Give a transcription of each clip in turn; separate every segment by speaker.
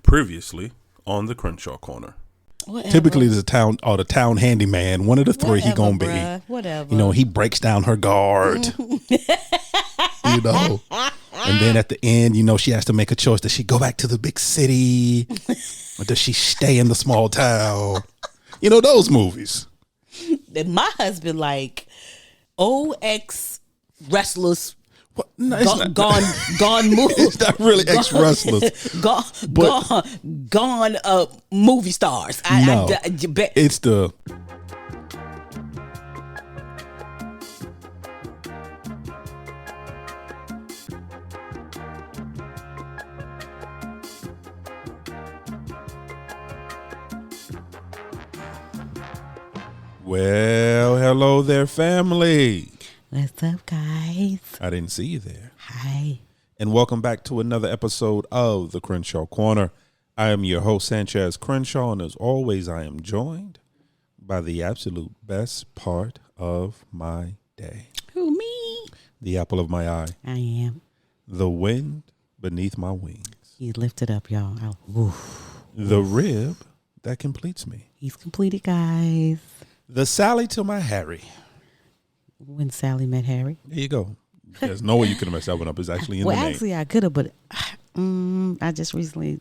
Speaker 1: Previously on the Crenshaw Corner.
Speaker 2: Whatever.
Speaker 3: Typically, the town handyman, one of the three, he gonna
Speaker 2: bruh,
Speaker 3: be.
Speaker 2: Whatever.
Speaker 3: You know, he breaks down her guard. You know, and then at the end, you know, she has to make a choice: does she go back to the big city, or does she stay in the small town? You know, those movies.
Speaker 2: My husband like old ex wrestlers.
Speaker 3: What? No, it's not,
Speaker 2: Gone movie.
Speaker 3: It's not really ex wrestlers.
Speaker 2: Gone movie stars.
Speaker 3: It's the. Well, hello there, family.
Speaker 2: What's up, guys?
Speaker 3: I didn't see you there.
Speaker 2: Hi.
Speaker 3: And welcome back to another episode of the Crenshaw Corner. I am your host, Sanchez Crenshaw, and as always, I am joined by the absolute best part of my day.
Speaker 2: Who, me?
Speaker 3: The apple of my eye.
Speaker 2: I am.
Speaker 3: The wind beneath my wings.
Speaker 2: He's lifted up, y'all.
Speaker 3: The rib that completes me.
Speaker 2: He's completed, guys.
Speaker 3: The Sally to my Harry.
Speaker 2: When Sally met Harry.
Speaker 3: There you go. There's no way you could have messed that one up. It's actually in the name.
Speaker 2: Well, actually, I could have, but I just recently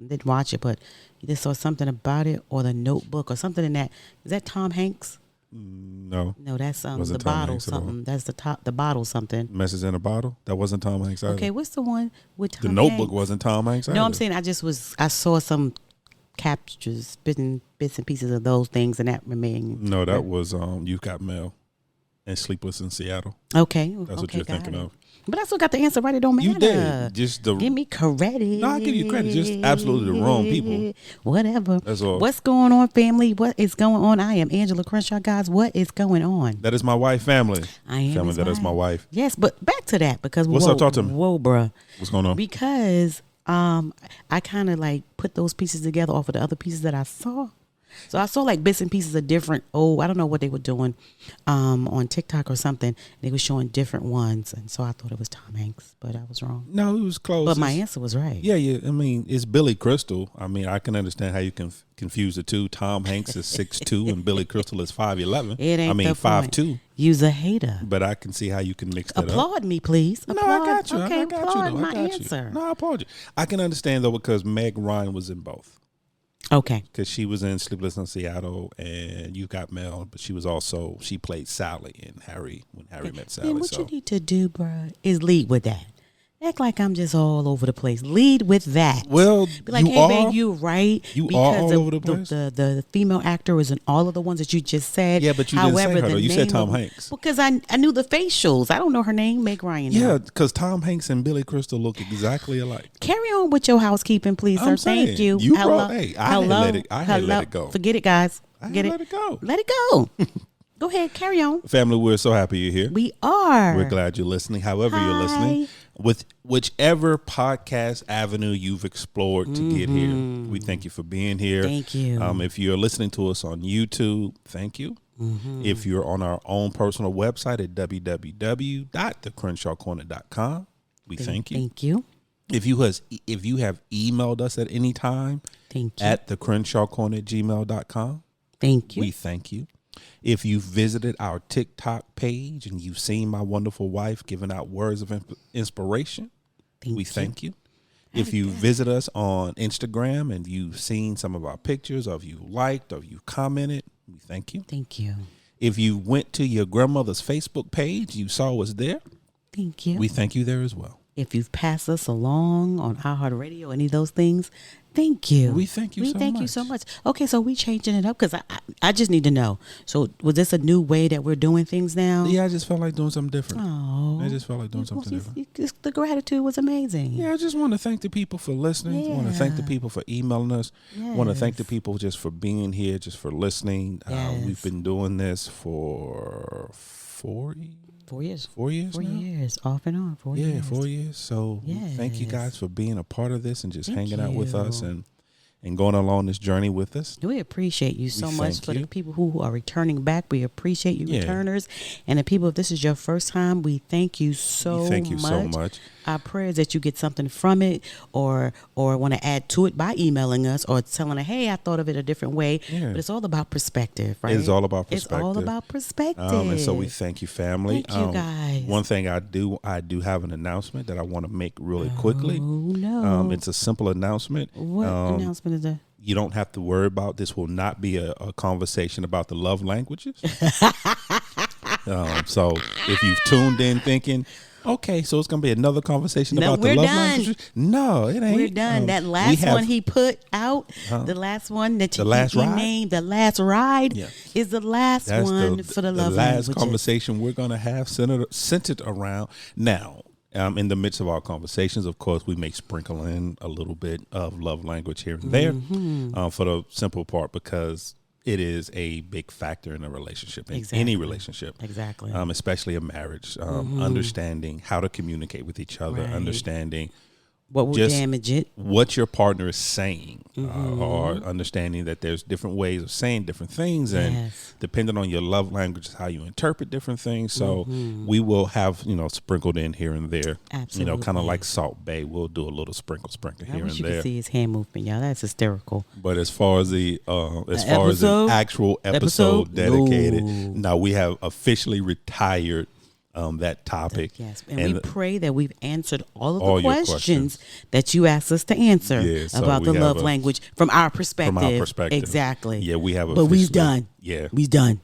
Speaker 2: didn't watch it, but you just saw something about it, or The Notebook, or something in that. Is that Tom Hanks?
Speaker 3: No.
Speaker 2: No, that's the
Speaker 3: Wasn't Tom
Speaker 2: bottle
Speaker 3: Hanks at all.
Speaker 2: something. That's the bottle something.
Speaker 3: Message in a Bottle? That wasn't Tom Hanks either.
Speaker 2: Okay, what's the one with Tom
Speaker 3: The Notebook
Speaker 2: Hanks?
Speaker 3: wasn't Tom Hanks either.
Speaker 2: No, I'm saying I saw some captures, bits and pieces of those things, and that remained.
Speaker 3: No, that was You've Got Mail and Sleepless in Seattle.
Speaker 2: Okay.
Speaker 3: That's what you're thinking of.
Speaker 2: But I still got the answer right. It don't matter.
Speaker 3: You did. Just
Speaker 2: give me credit.
Speaker 3: No, I give you credit. Just absolutely the wrong people.
Speaker 2: Whatever.
Speaker 3: That's all.
Speaker 2: What's going on, family? What is going on? I am Angela Crenshaw, guys. What is going on?
Speaker 3: That is my wife, family.
Speaker 2: I am.
Speaker 3: Family, that is my wife.
Speaker 2: Yes, but back to that because
Speaker 3: What's up? Talk to me.
Speaker 2: Whoa, bruh.
Speaker 3: What's going on?
Speaker 2: Because I kind of like put those pieces together off of the other pieces that I saw. So I saw like bits and pieces of different, I don't know what they were doing on TikTok or something. They were showing different ones. And so I thought it was Tom Hanks, but I was wrong.
Speaker 3: No, it was close.
Speaker 2: But my answer was right.
Speaker 3: Yeah. I mean, it's Billy Crystal. I mean, I can understand how you can confuse the two. Tom Hanks is 6'2" and Billy Crystal is 5'11".
Speaker 2: It ain't
Speaker 3: 5'2".
Speaker 2: You's a hater.
Speaker 3: But I can see how you can mix that up.
Speaker 2: Applaud me, please.
Speaker 3: No, I got you.
Speaker 2: Okay,
Speaker 3: I got
Speaker 2: applaud
Speaker 3: you,
Speaker 2: my
Speaker 3: I got
Speaker 2: answer.
Speaker 3: You. No, I applaud you. I can understand, though, because Meg Ryan was in both.
Speaker 2: Okay.
Speaker 3: Because she was in Sleepless in Seattle and You Got Mail, but she played Sally in Harry when Harry met Sally.
Speaker 2: Then what you need to do, bro, is lead with that. Act like I'm just all over the place. Lead with that.
Speaker 3: Well,
Speaker 2: be like,
Speaker 3: you
Speaker 2: hey,
Speaker 3: are.
Speaker 2: man, you right.
Speaker 3: You
Speaker 2: because
Speaker 3: are all over the place.
Speaker 2: The female actor is in all of the ones that you just said.
Speaker 3: Yeah, but you didn't say her, though. You said Tom
Speaker 2: of,
Speaker 3: Hanks.
Speaker 2: Because I knew the facials. I don't know her name, Meg Ryan.
Speaker 3: Yeah, because Tom Hanks and Billy Crystal look exactly alike.
Speaker 2: Carry on with your housekeeping, please,
Speaker 3: I'm
Speaker 2: sir.
Speaker 3: saying,
Speaker 2: Thank you.
Speaker 3: you
Speaker 2: Hello.
Speaker 3: brought- hey, I had let it go.
Speaker 2: Forget it, guys. Forget
Speaker 3: let it go.
Speaker 2: Let it go. Go ahead, carry on.
Speaker 3: Family, we're so happy you're here.
Speaker 2: We are.
Speaker 3: We're glad you're listening. However you're
Speaker 2: Hi.
Speaker 3: listening, with whichever podcast avenue you've explored to get here, we thank you for being here.
Speaker 2: Thank you.
Speaker 3: If you're listening to us on YouTube, thank you. If you're on our own personal website at www.thecrenshawcorner.com, we thank you.
Speaker 2: Thank you.
Speaker 3: If you have emailed us at any time
Speaker 2: Thank you.
Speaker 3: at thecrenshawcorner@gmail.com,
Speaker 2: Thank you.
Speaker 3: we thank you. If you've visited our TikTok page and you've seen my wonderful wife giving out words of inspiration, we thank you. If you visit us on Instagram and you've seen some of our pictures, or if you liked, or if you commented, we thank you.
Speaker 2: Thank you.
Speaker 3: If you went to your grandmother's Facebook page, you saw us there,
Speaker 2: Thank you.
Speaker 3: we thank you there as well.
Speaker 2: If you've passed us along on iHeartRadio, any of those things, thank you.
Speaker 3: We thank you so
Speaker 2: thank you
Speaker 3: much.
Speaker 2: so much. Okay, so we changing it up because I just need to know. So was this a new way that we're doing things now?
Speaker 3: Yeah, I just felt like doing something different.
Speaker 2: Oh.
Speaker 3: I just felt like doing something different.
Speaker 2: The gratitude was amazing.
Speaker 3: Yeah, I just want to thank the people for listening. I want to thank the people for emailing us. I want to thank the people just for being here, just for listening.
Speaker 2: Yes.
Speaker 3: We've been doing this for 4 years.
Speaker 2: 4 years.
Speaker 3: 4 years
Speaker 2: 4
Speaker 3: now?
Speaker 2: years, off and on. 4 years.
Speaker 3: Yeah, 4 years. So thank you guys for being a part of this and just hanging out with us and going along this journey with us.
Speaker 2: We appreciate you so much.
Speaker 3: thank
Speaker 2: For
Speaker 3: you.
Speaker 2: the people who are returning back, we appreciate you returners. And the people, if this is your first time, we thank you so much.
Speaker 3: Thank you so much.
Speaker 2: our prayers that you get something from it, or want to add to it by emailing us or telling us, hey, I thought of it a different way.
Speaker 3: Yeah.
Speaker 2: But it's all about perspective, right?
Speaker 3: It's all about perspective.
Speaker 2: It's all about perspective.
Speaker 3: And so we thank you, family.
Speaker 2: Thank you, guys.
Speaker 3: One thing I do have an announcement that I want to make really quickly.
Speaker 2: Oh, no.
Speaker 3: It's a simple announcement.
Speaker 2: What announcement is that?
Speaker 3: You don't have to worry about this. Will not be a conversation about the love languages. So if you've tuned in thinking, okay, so it's going to be another conversation about the love languages. No, it ain't.
Speaker 2: We're done. That last one he put out, the last one that he named, the last ride, is the last one for the love languages.
Speaker 3: The last conversation we're going to have centered around. Now, in the midst of our conversations, of course, we may sprinkle in a little bit of love language here and there, for the simple part because it is a big factor in a relationship, in any relationship.
Speaker 2: Exactly.
Speaker 3: Especially a marriage. Understanding how to communicate with each other, understanding
Speaker 2: what will damage it,
Speaker 3: what your partner is saying, or understanding that there's different ways of saying different things, and depending on your love language is how you interpret different things. So we will have, sprinkled in here and there.
Speaker 2: Absolutely.
Speaker 3: Kind of like Salt Bay, we'll do a little sprinkle here and there.
Speaker 2: I wish you could see his hand movement, y'all. That's hysterical.
Speaker 3: But as far as the actual episode dedicated, no, we have officially retired that topic.
Speaker 2: Yes, and we pray that we've answered all of the questions that you asked us to answer about the love language from our perspective.
Speaker 3: From our perspective.
Speaker 2: Exactly.
Speaker 3: Yeah, we have.
Speaker 2: But we's done.
Speaker 3: Yeah.
Speaker 2: We's done.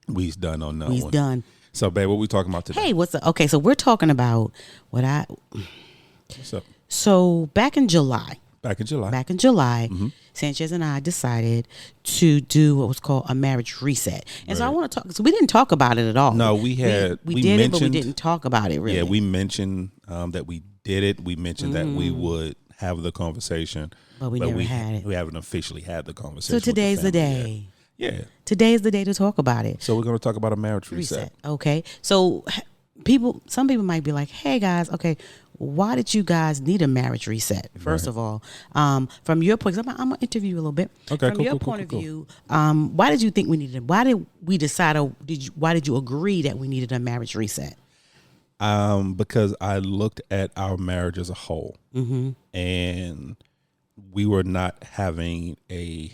Speaker 3: We's done on that one.
Speaker 2: We's done.
Speaker 3: So, babe, what we talking about today?
Speaker 2: Hey, okay, so we're talking about
Speaker 3: What's up?
Speaker 2: So back in July, Sanchez and I decided to do what was called a marriage reset. And so I want to talk. So we didn't talk about it at all.
Speaker 3: No, we did it, but
Speaker 2: we didn't talk about it really.
Speaker 3: Yeah, we mentioned that we did it. We mentioned that we would have the conversation,
Speaker 2: but we never had it.
Speaker 3: We haven't officially had the conversation.
Speaker 2: So today's the day.
Speaker 3: Yeah.
Speaker 2: Today is the day to talk about it.
Speaker 3: So we're going to talk about a marriage reset.
Speaker 2: Okay. So some people might be like, hey guys, okay, why did you guys need a marriage reset? First of all, from your point, I'm going to interview you a little bit.
Speaker 3: Okay,
Speaker 2: from your point of view, why did you think we needed it? Why did we decide, why did you agree that we needed a marriage reset?
Speaker 3: Because I looked at our marriage as a whole, and we were not having a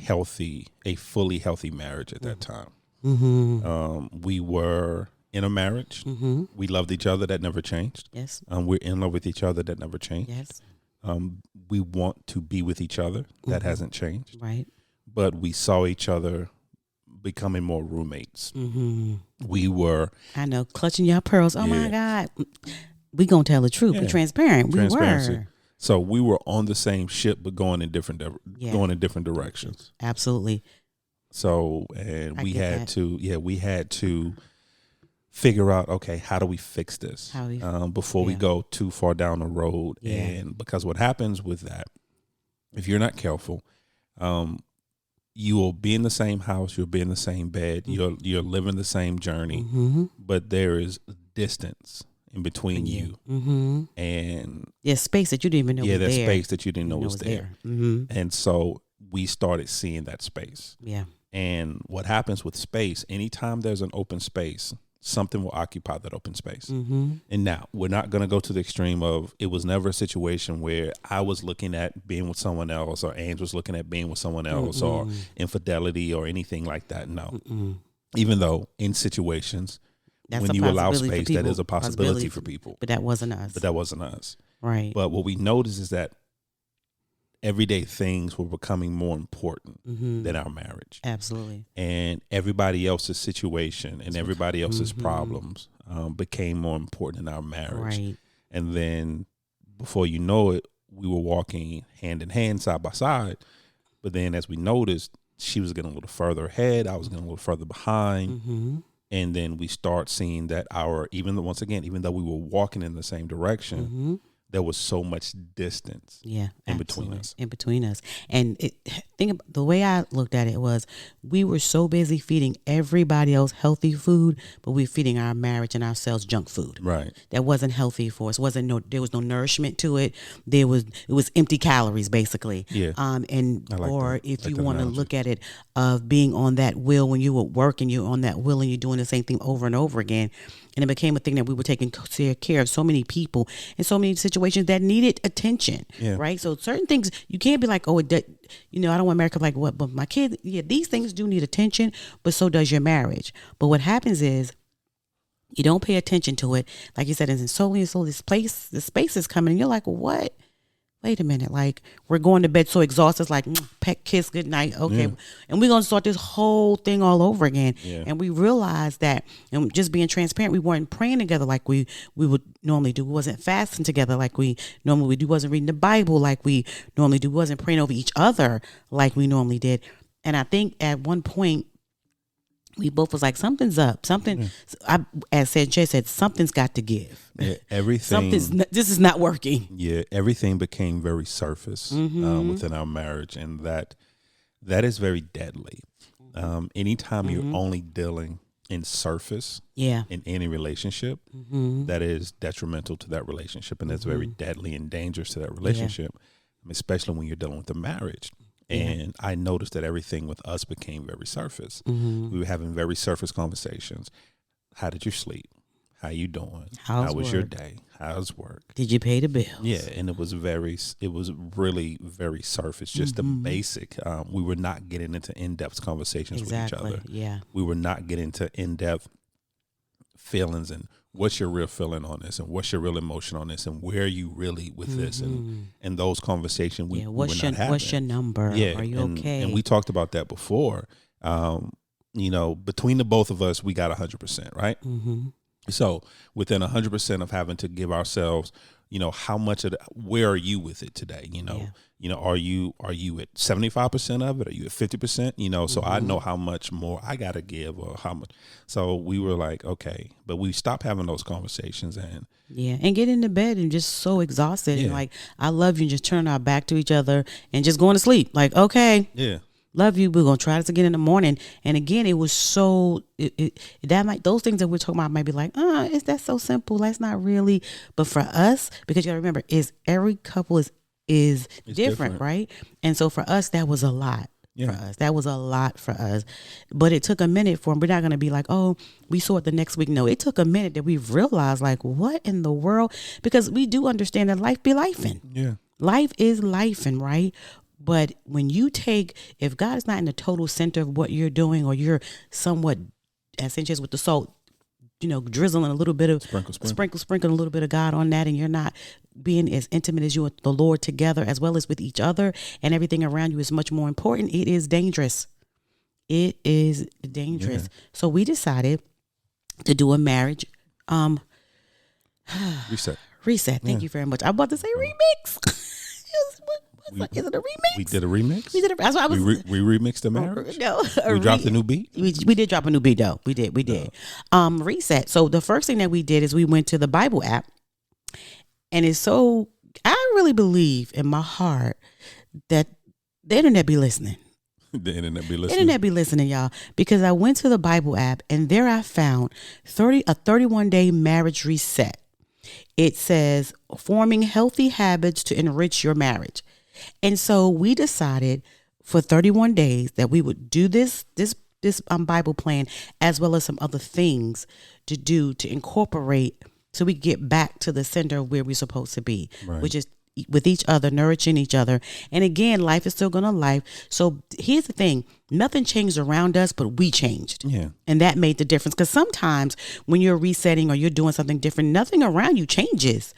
Speaker 3: fully healthy marriage at that time. We were in a marriage. We loved each other. That never changed.
Speaker 2: Yes.
Speaker 3: We're in love with each other. That never changed.
Speaker 2: Yes.
Speaker 3: We want to be with each other. That hasn't changed.
Speaker 2: Right.
Speaker 3: But we saw each other becoming more roommates. We were.
Speaker 2: I know, clutching your pearls. Oh my God. We gonna tell the truth. We're transparent. We were.
Speaker 3: So we were on the same ship, but going in different directions.
Speaker 2: Absolutely.
Speaker 3: So, and we had to figure out, okay, how do we fix this before we go too far down the road? And because what happens with that, if you're not careful, you will be in the same house, you'll be in the same bed, you're living the same journey, but there is distance in between you, and
Speaker 2: space that you didn't even know was there.
Speaker 3: Yeah, that space that you didn't know was there. And so we started seeing that space.
Speaker 2: Yeah.
Speaker 3: And what happens with space, anytime there's an open space, something will occupy that open space. And now we're not going to go to the extreme of, it was never a situation where I was looking at being with someone else or Ange was looking at being with someone else or infidelity or anything like that. No. Even though in situations, when you allow space, that is a possibility for people.
Speaker 2: But that wasn't us. Right.
Speaker 3: But what we noticed is that everyday things were becoming more important than our marriage.
Speaker 2: Absolutely.
Speaker 3: And everybody else's situation and everybody else's problems became more important in our marriage.
Speaker 2: Right.
Speaker 3: And then before you know it, we were walking hand in hand, side by side. But then as we noticed, she was getting a little further ahead. I was getting a little further behind. And then we start seeing that even though we were walking in the same direction, there was so much distance in between us. And think about the way I looked at it was, we were so busy feeding everybody else healthy food, but we're feeding our marriage and ourselves junk food. Right.
Speaker 2: That wasn't healthy for us. There was no nourishment to it. It was empty calories basically.
Speaker 3: Yeah.
Speaker 2: If you want to look at it of being on that wheel when you were working, you're on that wheel and you're doing the same thing over and over again. And it became a thing that we were taking care of so many people in so many situations that needed attention, right? So certain things, you can't be like, oh, I don't want America like what, but my kid, these things do need attention, but so does your marriage. But what happens is, you don't pay attention to it. Like you said, and so this space is coming, and you're like, what? Wait a minute, like we're going to bed so exhausted, it's like pet, kiss, good night, okay, and we're gonna start this whole thing all over again. And we realized that, and just being transparent, we weren't praying together like we would normally do. We wasn't fasting together like we normally do. Wasn't reading the Bible like we normally do. Wasn't praying over each other like we normally did. And I think at one point, we both was like, something's up. As Sanchez said, something's got to give.
Speaker 3: Yeah, everything.
Speaker 2: This is not working.
Speaker 3: Yeah, everything became very surface within our marriage, and that is very deadly. Anytime you're only dealing in surface, in any relationship, that is detrimental to that relationship, and that's very deadly and dangerous to that relationship, especially when you're dealing with a marriage. And I noticed that everything with us became very surface. We were having very surface conversations. How did you sleep? How you doing? How was your day? How's work?
Speaker 2: Did you pay the bills?
Speaker 3: Yeah, and it was really very surface, just the basic. We were not getting into in-depth conversations with each other.
Speaker 2: Yeah,
Speaker 3: we were not getting into in-depth feelings and what's your real feeling on this, and what's your real emotion on this, and where are you really with this, and those conversations we were not having.
Speaker 2: What's your number? Are you okay?
Speaker 3: And we talked about that before. Between the both of us, we got 100%, right? So within 100% of having to give ourselves, how much of where are you with it today? Are you at 75% of it? Are you at 50%? So I know how much more I got to give, or how much. So we were like, okay, but we stopped having those conversations and
Speaker 2: get into bed and just so exhausted and like, I love you, and just turn our back to each other and just going to sleep. Like, okay.
Speaker 3: Yeah.
Speaker 2: Love you. We're gonna try this again in the morning. And again, it was so those things that we're talking about might be like, is that so simple? That's not really. But for us, because you gotta remember, every couple is different, right? And so for us, that was a lot. For us, that was a lot for us. But it took a minute for them. We're not gonna be like, oh, we saw it the next week. No, it took a minute that we've realized, like, what in the world? Because we do understand that life be lifing.
Speaker 3: Yeah,
Speaker 2: life is lifing, right? But when if God is not in the total center of what you're doing, or you're somewhat, as Sanchez with the salt, drizzling a little bit of sprinkle a little bit of God on that, and you're not being as intimate as you with the Lord together, as well as with each other, and everything around you is much more important. It is dangerous. It is dangerous. Yeah. So we decided to do a marriage reset. Thank you very much. I'm about to say remix. Is it a remix?
Speaker 3: We did a remix.
Speaker 2: We
Speaker 3: remixed the marriage.
Speaker 2: No,
Speaker 3: we dropped a new beat.
Speaker 2: We did drop a new beat though. We did. Reset. So the first thing that we did is we went to the Bible app, and I really believe in my heart that the internet be listening.
Speaker 3: The internet be listening.
Speaker 2: Internet be listening, y'all. Because I went to the Bible app, and there I found a 31-day marriage reset. It says forming healthy habits to enrich your marriage. And so we decided for 31 days that we would do this Bible plan, as well as some other things to do to incorporate, so we get back to the center of where we're supposed to be, which is with each other, nourishing each other. And again, life is still going to life. So here's the thing. Nothing changed around us, but we changed.
Speaker 3: Yeah.
Speaker 2: And that made the difference. Because sometimes when you're resetting or you're doing something different, nothing around you changes,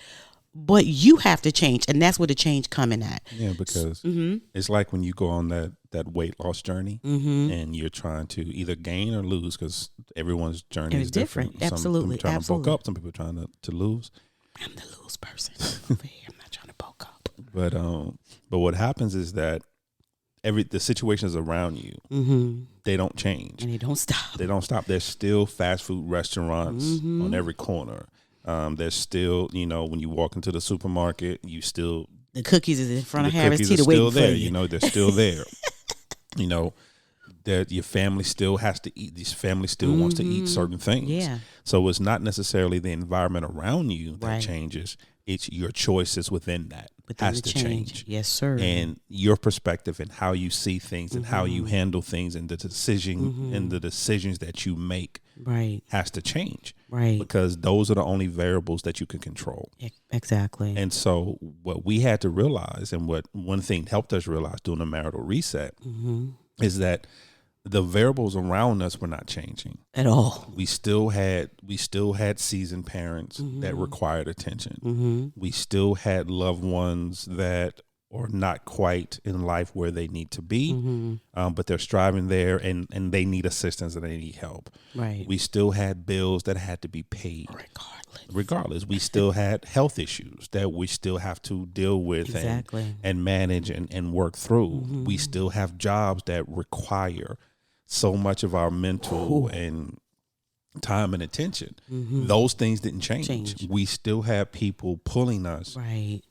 Speaker 2: but you have to change. And that's where the change coming at.
Speaker 3: Yeah, because it's like when you go on that weight loss journey and you're trying to either gain or lose, because everyone's journey is different.
Speaker 2: Absolutely.
Speaker 3: Some people trying to bulk up, some people trying to lose.
Speaker 2: I'm the lose person over here. I'm not trying to bulk up.
Speaker 3: But what happens is that the situations around you, they don't change.
Speaker 2: And they don't stop.
Speaker 3: They don't stop. There's still fast food restaurants on every corner. There's still, when you walk into the supermarket,
Speaker 2: the cookies is in front of Harris Teeter waiting for you.
Speaker 3: They're still there. That your family still has to eat. This family still wants to eat certain things.
Speaker 2: Yeah.
Speaker 3: So it's not necessarily the environment around you that changes. It's your choices within that.
Speaker 2: But
Speaker 3: has
Speaker 2: then
Speaker 3: to
Speaker 2: it
Speaker 3: change.
Speaker 2: changed. Yes, sir.
Speaker 3: And your perspective and how you see things and how you handle things and the decisions that you make
Speaker 2: Right.
Speaker 3: has to change.
Speaker 2: Right.
Speaker 3: Because those are the only variables that you can control.
Speaker 2: Exactly.
Speaker 3: And so what we had to realize, and what one thing helped us realize doing a marital reset, is that the variables around us were not changing
Speaker 2: At all.
Speaker 3: We still had seasoned parents that required attention. We still had loved ones that are not quite in life where they need to be, but they're striving there, and they need assistance and they need help.
Speaker 2: Right.
Speaker 3: We still had bills that had to be paid. Regardless, we still had health issues that we still have to deal with and manage and work through. We still have jobs that require so much of our mental and time and attention. Those things didn't change. We still have people pulling us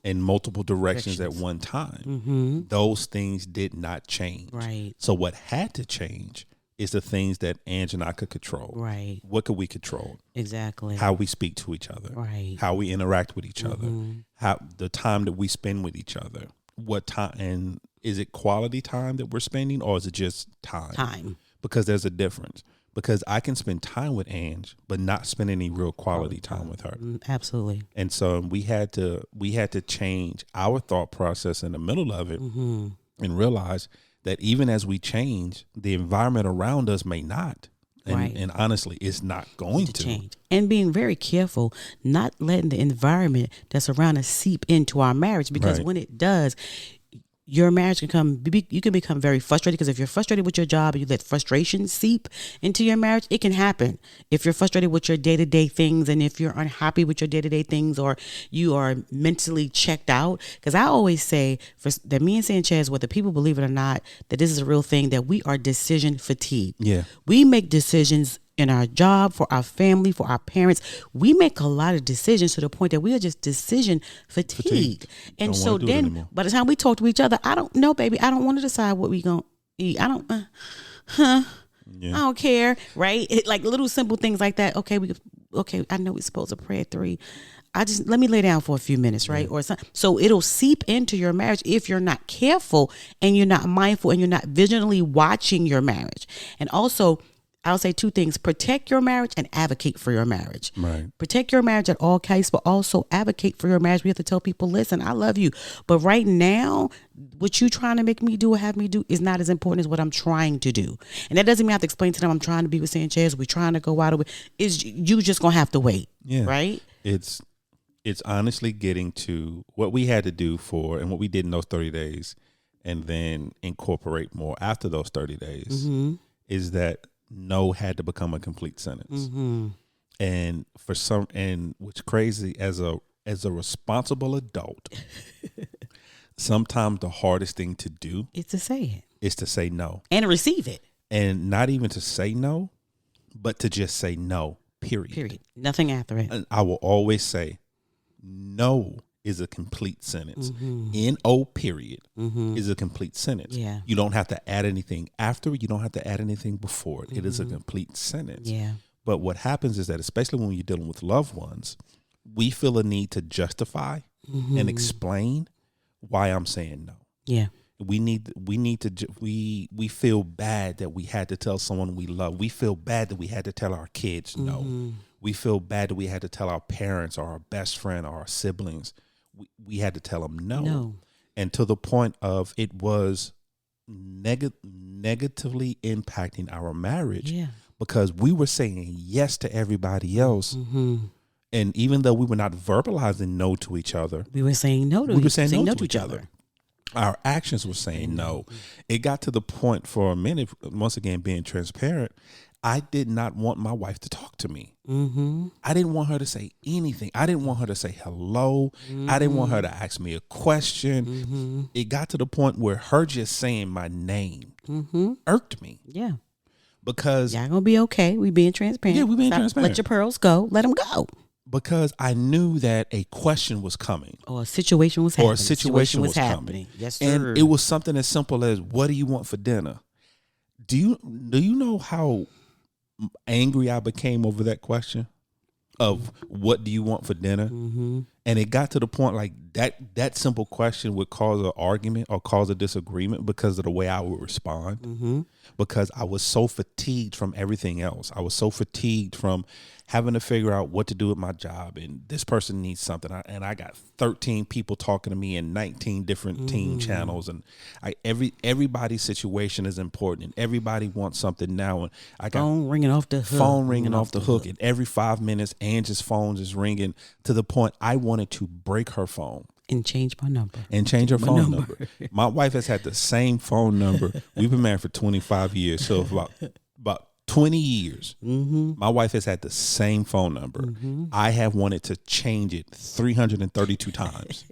Speaker 3: in multiple directions at one time. Those things did not change. So what had to change is the things that Ange and I could control. What could we control?
Speaker 2: Exactly.
Speaker 3: How we speak to each other. How we interact with each other. How the time that we spend with each other. What time, and is it quality time that we're spending, or is it just time? Because there's a difference. Because I can spend time with Ange, but not spend any real quality time with her.
Speaker 2: Absolutely.
Speaker 3: And so we had to change our thought process in the middle of it, and realize that even as we change, the environment around us may not. And honestly, it's not going to
Speaker 2: change. And being very careful, not letting the environment that's around us seep into our marriage, because when it does, your marriage you can become very frustrated, because if you're frustrated with your job and you let frustration seep into your marriage, it can happen. If you're frustrated with your day-to-day things, and if you're unhappy with your day-to-day things, or you are mentally checked out, because I always say that me and Sanchez, whether people believe it or not, that this is a real thing, that we are decision fatigued.
Speaker 3: Yeah.
Speaker 2: We make decisions in our job, for our family, for our parents. We make a lot of decisions to the point that we are just decision fatigued. And so then by the time we talk to each other, I don't know, baby, I don't want to decide what we going to eat. I don't, I don't care. Right. Like little simple things like that. Okay. I know we're supposed to pray at 3. Let me lay down for a few minutes, right? Or something. So it'll seep into your marriage if you're not careful and you're not mindful and you're not vigilantly watching your marriage. And also, I'll say 2 things: protect your marriage and advocate for your marriage. Protect your marriage at all costs, but also advocate for your marriage. We have to tell people, listen, I love you, but right now, what you trying to make me do or have me do is not as important as what I'm trying to do. And that doesn't mean I have to explain to them I'm trying to be with Sanchez, we're trying to go out. Is you just gonna have to wait. Right?
Speaker 3: It's honestly getting to what we had to do and what we did in those 30 days, and then incorporate more after those 30 days, is that no had to become a complete sentence. And what's crazy, as a responsible adult, sometimes the hardest thing to do
Speaker 2: is to say
Speaker 3: no
Speaker 2: and receive it,
Speaker 3: and not even to say no, but to just say no, period.
Speaker 2: Nothing after it.
Speaker 3: And I will always say no is a complete sentence. N-O period is a complete sentence.
Speaker 2: Yeah.
Speaker 3: You don't have to add anything after it. You don't have to add anything before it. It is a complete sentence.
Speaker 2: Yeah.
Speaker 3: But what happens is that, especially when you're dealing with loved ones, we feel a need to justify and explain why I'm saying no.
Speaker 2: Yeah.
Speaker 3: We feel bad that we had to tell someone we love. We feel bad that we had to tell our kids no. We feel bad that we had to tell our parents or our best friend or our siblings. We had to tell them no. And to the point of it was negatively impacting our marriage, because we were saying yes to everybody else. And even though we were not verbalizing no to each other,
Speaker 2: we were saying no to each other.
Speaker 3: Our actions were saying no. It got to the point for a minute, once again, being transparent, I did not want my wife to talk to me. I didn't want her to say anything. I didn't want her to say hello. I didn't want her to ask me a question. It got to the point where her just saying my name irked me.
Speaker 2: Yeah.
Speaker 3: Because
Speaker 2: y'all gonna be okay. We being transparent.
Speaker 3: Yeah, we being transparent.
Speaker 2: Let your pearls go. Let them go.
Speaker 3: Because I knew that a question was coming.
Speaker 2: Or a situation was happening.
Speaker 3: Or a situation was coming.
Speaker 2: Yes, sir.
Speaker 3: And it was something as simple as, what do you want for dinner? Do you know how angry I became over that question of what do you want for dinner? And it got to the point like that simple question would cause an argument or cause a disagreement because of the way I would respond. Because I was so fatigued from everything else. I was so fatigued from having to figure out what to do with my job, and this person needs something, and I got 13 people talking to me in 19 different team channels, and everybody's situation is important, and everybody wants something now, and I got
Speaker 2: phone ringing off the hook.
Speaker 3: And every 5 minutes, Angie's phone is ringing to the point I wanted to break her phone.
Speaker 2: And change my number.
Speaker 3: And change her phone number. My wife has had the same phone number. We've been married for 25 years. So about 20 years, my wife has had the same phone number. I have wanted to change it 332 times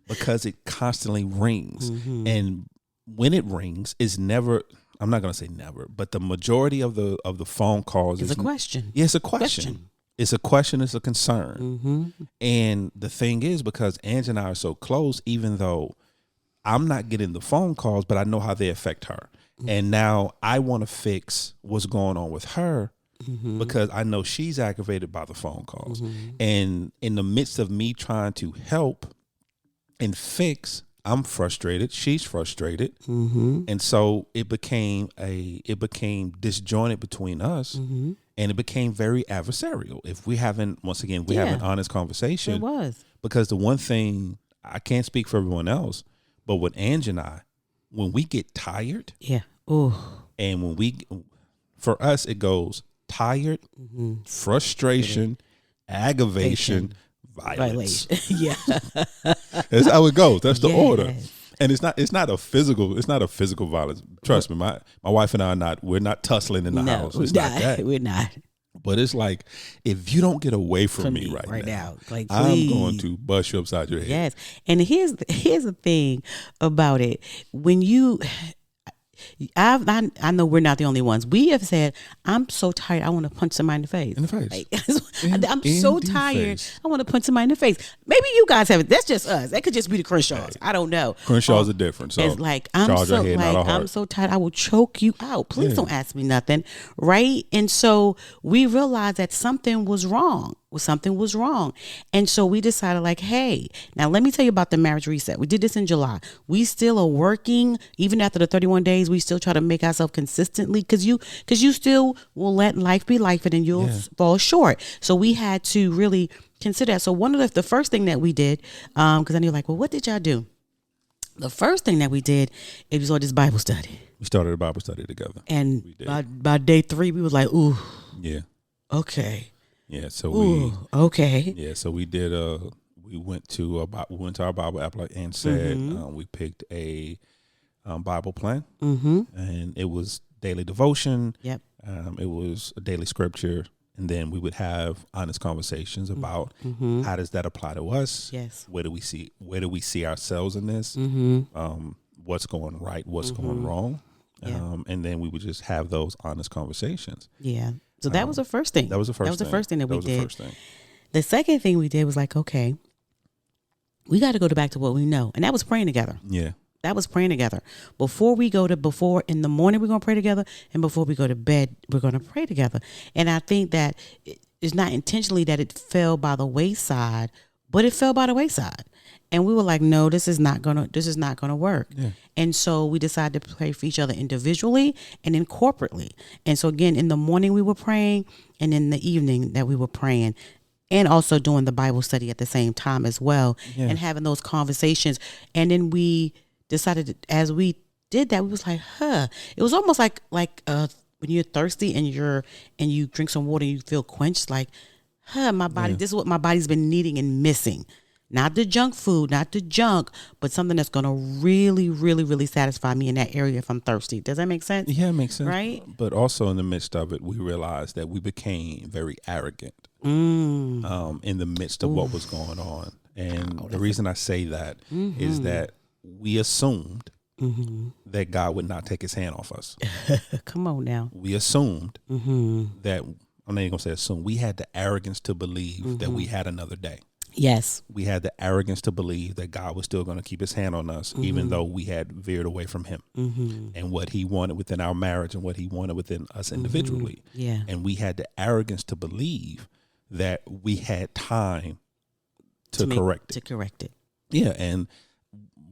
Speaker 3: because it constantly rings. And when it rings, it's never, I'm not going to say never, but the majority of the phone calls
Speaker 2: is a question.
Speaker 3: Yeah, it's a question. It's a question, it's a concern. And the thing is, because Angie and I are so close, even though I'm not getting the phone calls, but I know how they affect her. And now I want to fix what's going on with her because I know she's aggravated by the phone calls. And in the midst of me trying to help and fix, I'm frustrated. She's frustrated. And so it became disjointed between us. And it became very adversarial. If we haven't, once again, have an honest conversation.
Speaker 2: It was.
Speaker 3: Because the one thing, I can't speak for everyone else, but with Angie and I, when we get tired.
Speaker 2: Yeah. Oh.
Speaker 3: And for us, it goes tired, frustration, aggravation, violence.
Speaker 2: Yeah.
Speaker 3: That's how it goes. That's the order. And it's not a physical violence. Trust me, my wife and I we're not tussling in the house. It's not that.
Speaker 2: We're not.
Speaker 3: But it's like, if you don't get away from me right now,
Speaker 2: like,
Speaker 3: I'm going to bust you upside your head.
Speaker 2: Yes. And here's the thing about it. When you I know we're not the only ones. We have said, I'm so tired, I want to punch somebody in the face. Like, I'm so tired, I want to punch somebody in the face. Maybe you guys have it. That's just us. That could just be the Crenshaws. I don't know.
Speaker 3: Crenshaws are different. So
Speaker 2: it's like, I'm so tired, I will choke you out. Please don't ask me nothing. Right? And so we realized that something was wrong. And so we decided, like, hey, now let me tell you about the marriage reset. We did this in July. We still are working, even after the 31 days, we still try to make ourselves consistently, because you still will let life be life, and then you'll fall short. So we had to really consider that. So one of the first thing that we did, because I knew, like, well, what did y'all do? The first thing that we did is we started this Bible study.
Speaker 3: We started a Bible study together.
Speaker 2: And by day 3, we was like, ooh.
Speaker 3: Yeah.
Speaker 2: Okay.
Speaker 3: Yeah, so we did. We went to our Bible app, like Ann said. We picked a Bible plan, and it was daily devotion. Yep. It was a daily scripture, and then we would have honest conversations about how does that apply to us.
Speaker 2: Yes.
Speaker 3: Where do we see ourselves in this? What's going right? What's going wrong? Yeah. And then we would just have those honest conversations.
Speaker 2: Yeah. So that was the first thing.
Speaker 3: That was the first thing
Speaker 2: that we did. The second thing we did was like, okay, we got to go back to what we know. And that was praying together.
Speaker 3: Yeah.
Speaker 2: That was praying together. Before in the morning, we're going to pray together. And before we go to bed, we're going to pray together. And I think that it's not intentionally that it fell by the wayside, but it fell by the wayside. And we were like, no, this is not gonna work. Yeah. And so we decided to pray for each other individually and then corporately. And so again, in the morning we were praying, and in the evening that we were praying, and also doing the Bible study at the same time as well, and having those conversations. And then we decided, as we did that, we was like, it was almost like when you're thirsty and you drink some water and you feel quenched, like, my body, this is what my body's been needing and missing. Not the junk food, not the junk, but something that's going to really, really, really satisfy me in that area if I'm thirsty. Does that make sense?
Speaker 3: Yeah, it makes sense.
Speaker 2: Right?
Speaker 3: But also in the midst of it, we realized that we became very arrogant in the midst of what was going on. And the reason I say that is that we assumed that God would not take his hand off us.
Speaker 2: Come on now.
Speaker 3: We assumed that, I'm not even going to say assume, we had the arrogance to believe that we had another day.
Speaker 2: Yes.
Speaker 3: We had the arrogance to believe that God was still going to keep his hand on us, even though we had veered away from him and what he wanted within our marriage and what he wanted within us individually.
Speaker 2: Yeah.
Speaker 3: And we had the arrogance to believe that we had time to correct it.
Speaker 2: To correct it.
Speaker 3: Yeah, and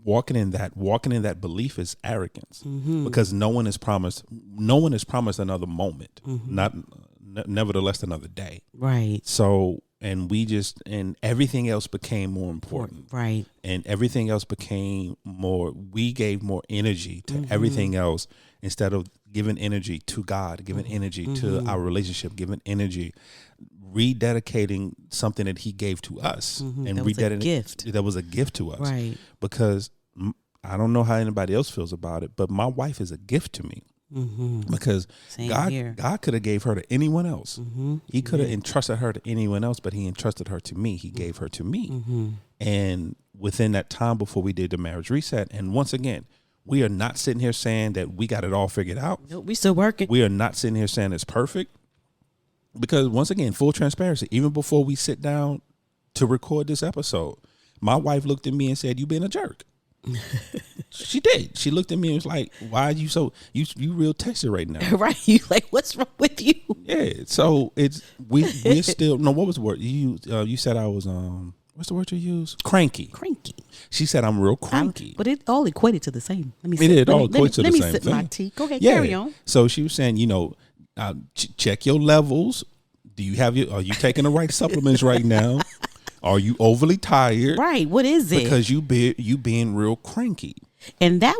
Speaker 3: walking in that belief is arrogance, because no one is promised another moment, not nevertheless another day.
Speaker 2: Right.
Speaker 3: So, and everything else became more important.
Speaker 2: Right.
Speaker 3: And everything else became more, we gave more energy to everything else instead of giving energy to God, giving energy to our relationship, giving energy, rededicating something that he gave to us. And
Speaker 2: That was a gift.
Speaker 3: That was a gift to us. Right. Because I don't know how anybody else feels about it, but my wife is a gift to me. Because God could have gave her to anyone else. He could have entrusted her to anyone else, but he entrusted her to me. He gave her to me. And within that time before we did the marriage reset, and once again, we are not sitting here saying that we got it all figured out.
Speaker 2: Nope, we still working.
Speaker 3: We are not sitting here saying it's perfect. Because once again, full transparency, even before we sit down to record this episode, my wife looked at me and said, "You being a jerk." She did. She looked at me and was like, "Why are you so you real texted right now?"
Speaker 2: Right. You like, what's wrong with you?
Speaker 3: Yeah. So it's we're still no. What was the word you said? I was what's the word you use? Cranky.
Speaker 2: Cranky.
Speaker 3: She said I'm real cranky.
Speaker 2: But it all equated to the same. Let me.
Speaker 3: Let
Speaker 2: me sip my tea. Go ahead. Carry on.
Speaker 3: So she was saying, check your levels. Are you taking the right supplements right now? Are you overly tired?
Speaker 2: Right. What is it?
Speaker 3: Because you being real cranky.
Speaker 2: And I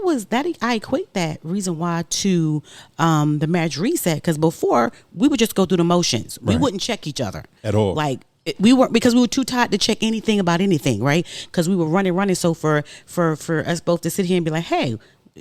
Speaker 2: equate that reason why to the marriage reset, because before we would just go through the motions. We wouldn't check each other
Speaker 3: at all.
Speaker 2: Like because we were too tired to check anything about anything, right? Because we were running. So for us both to sit here and be like, hey,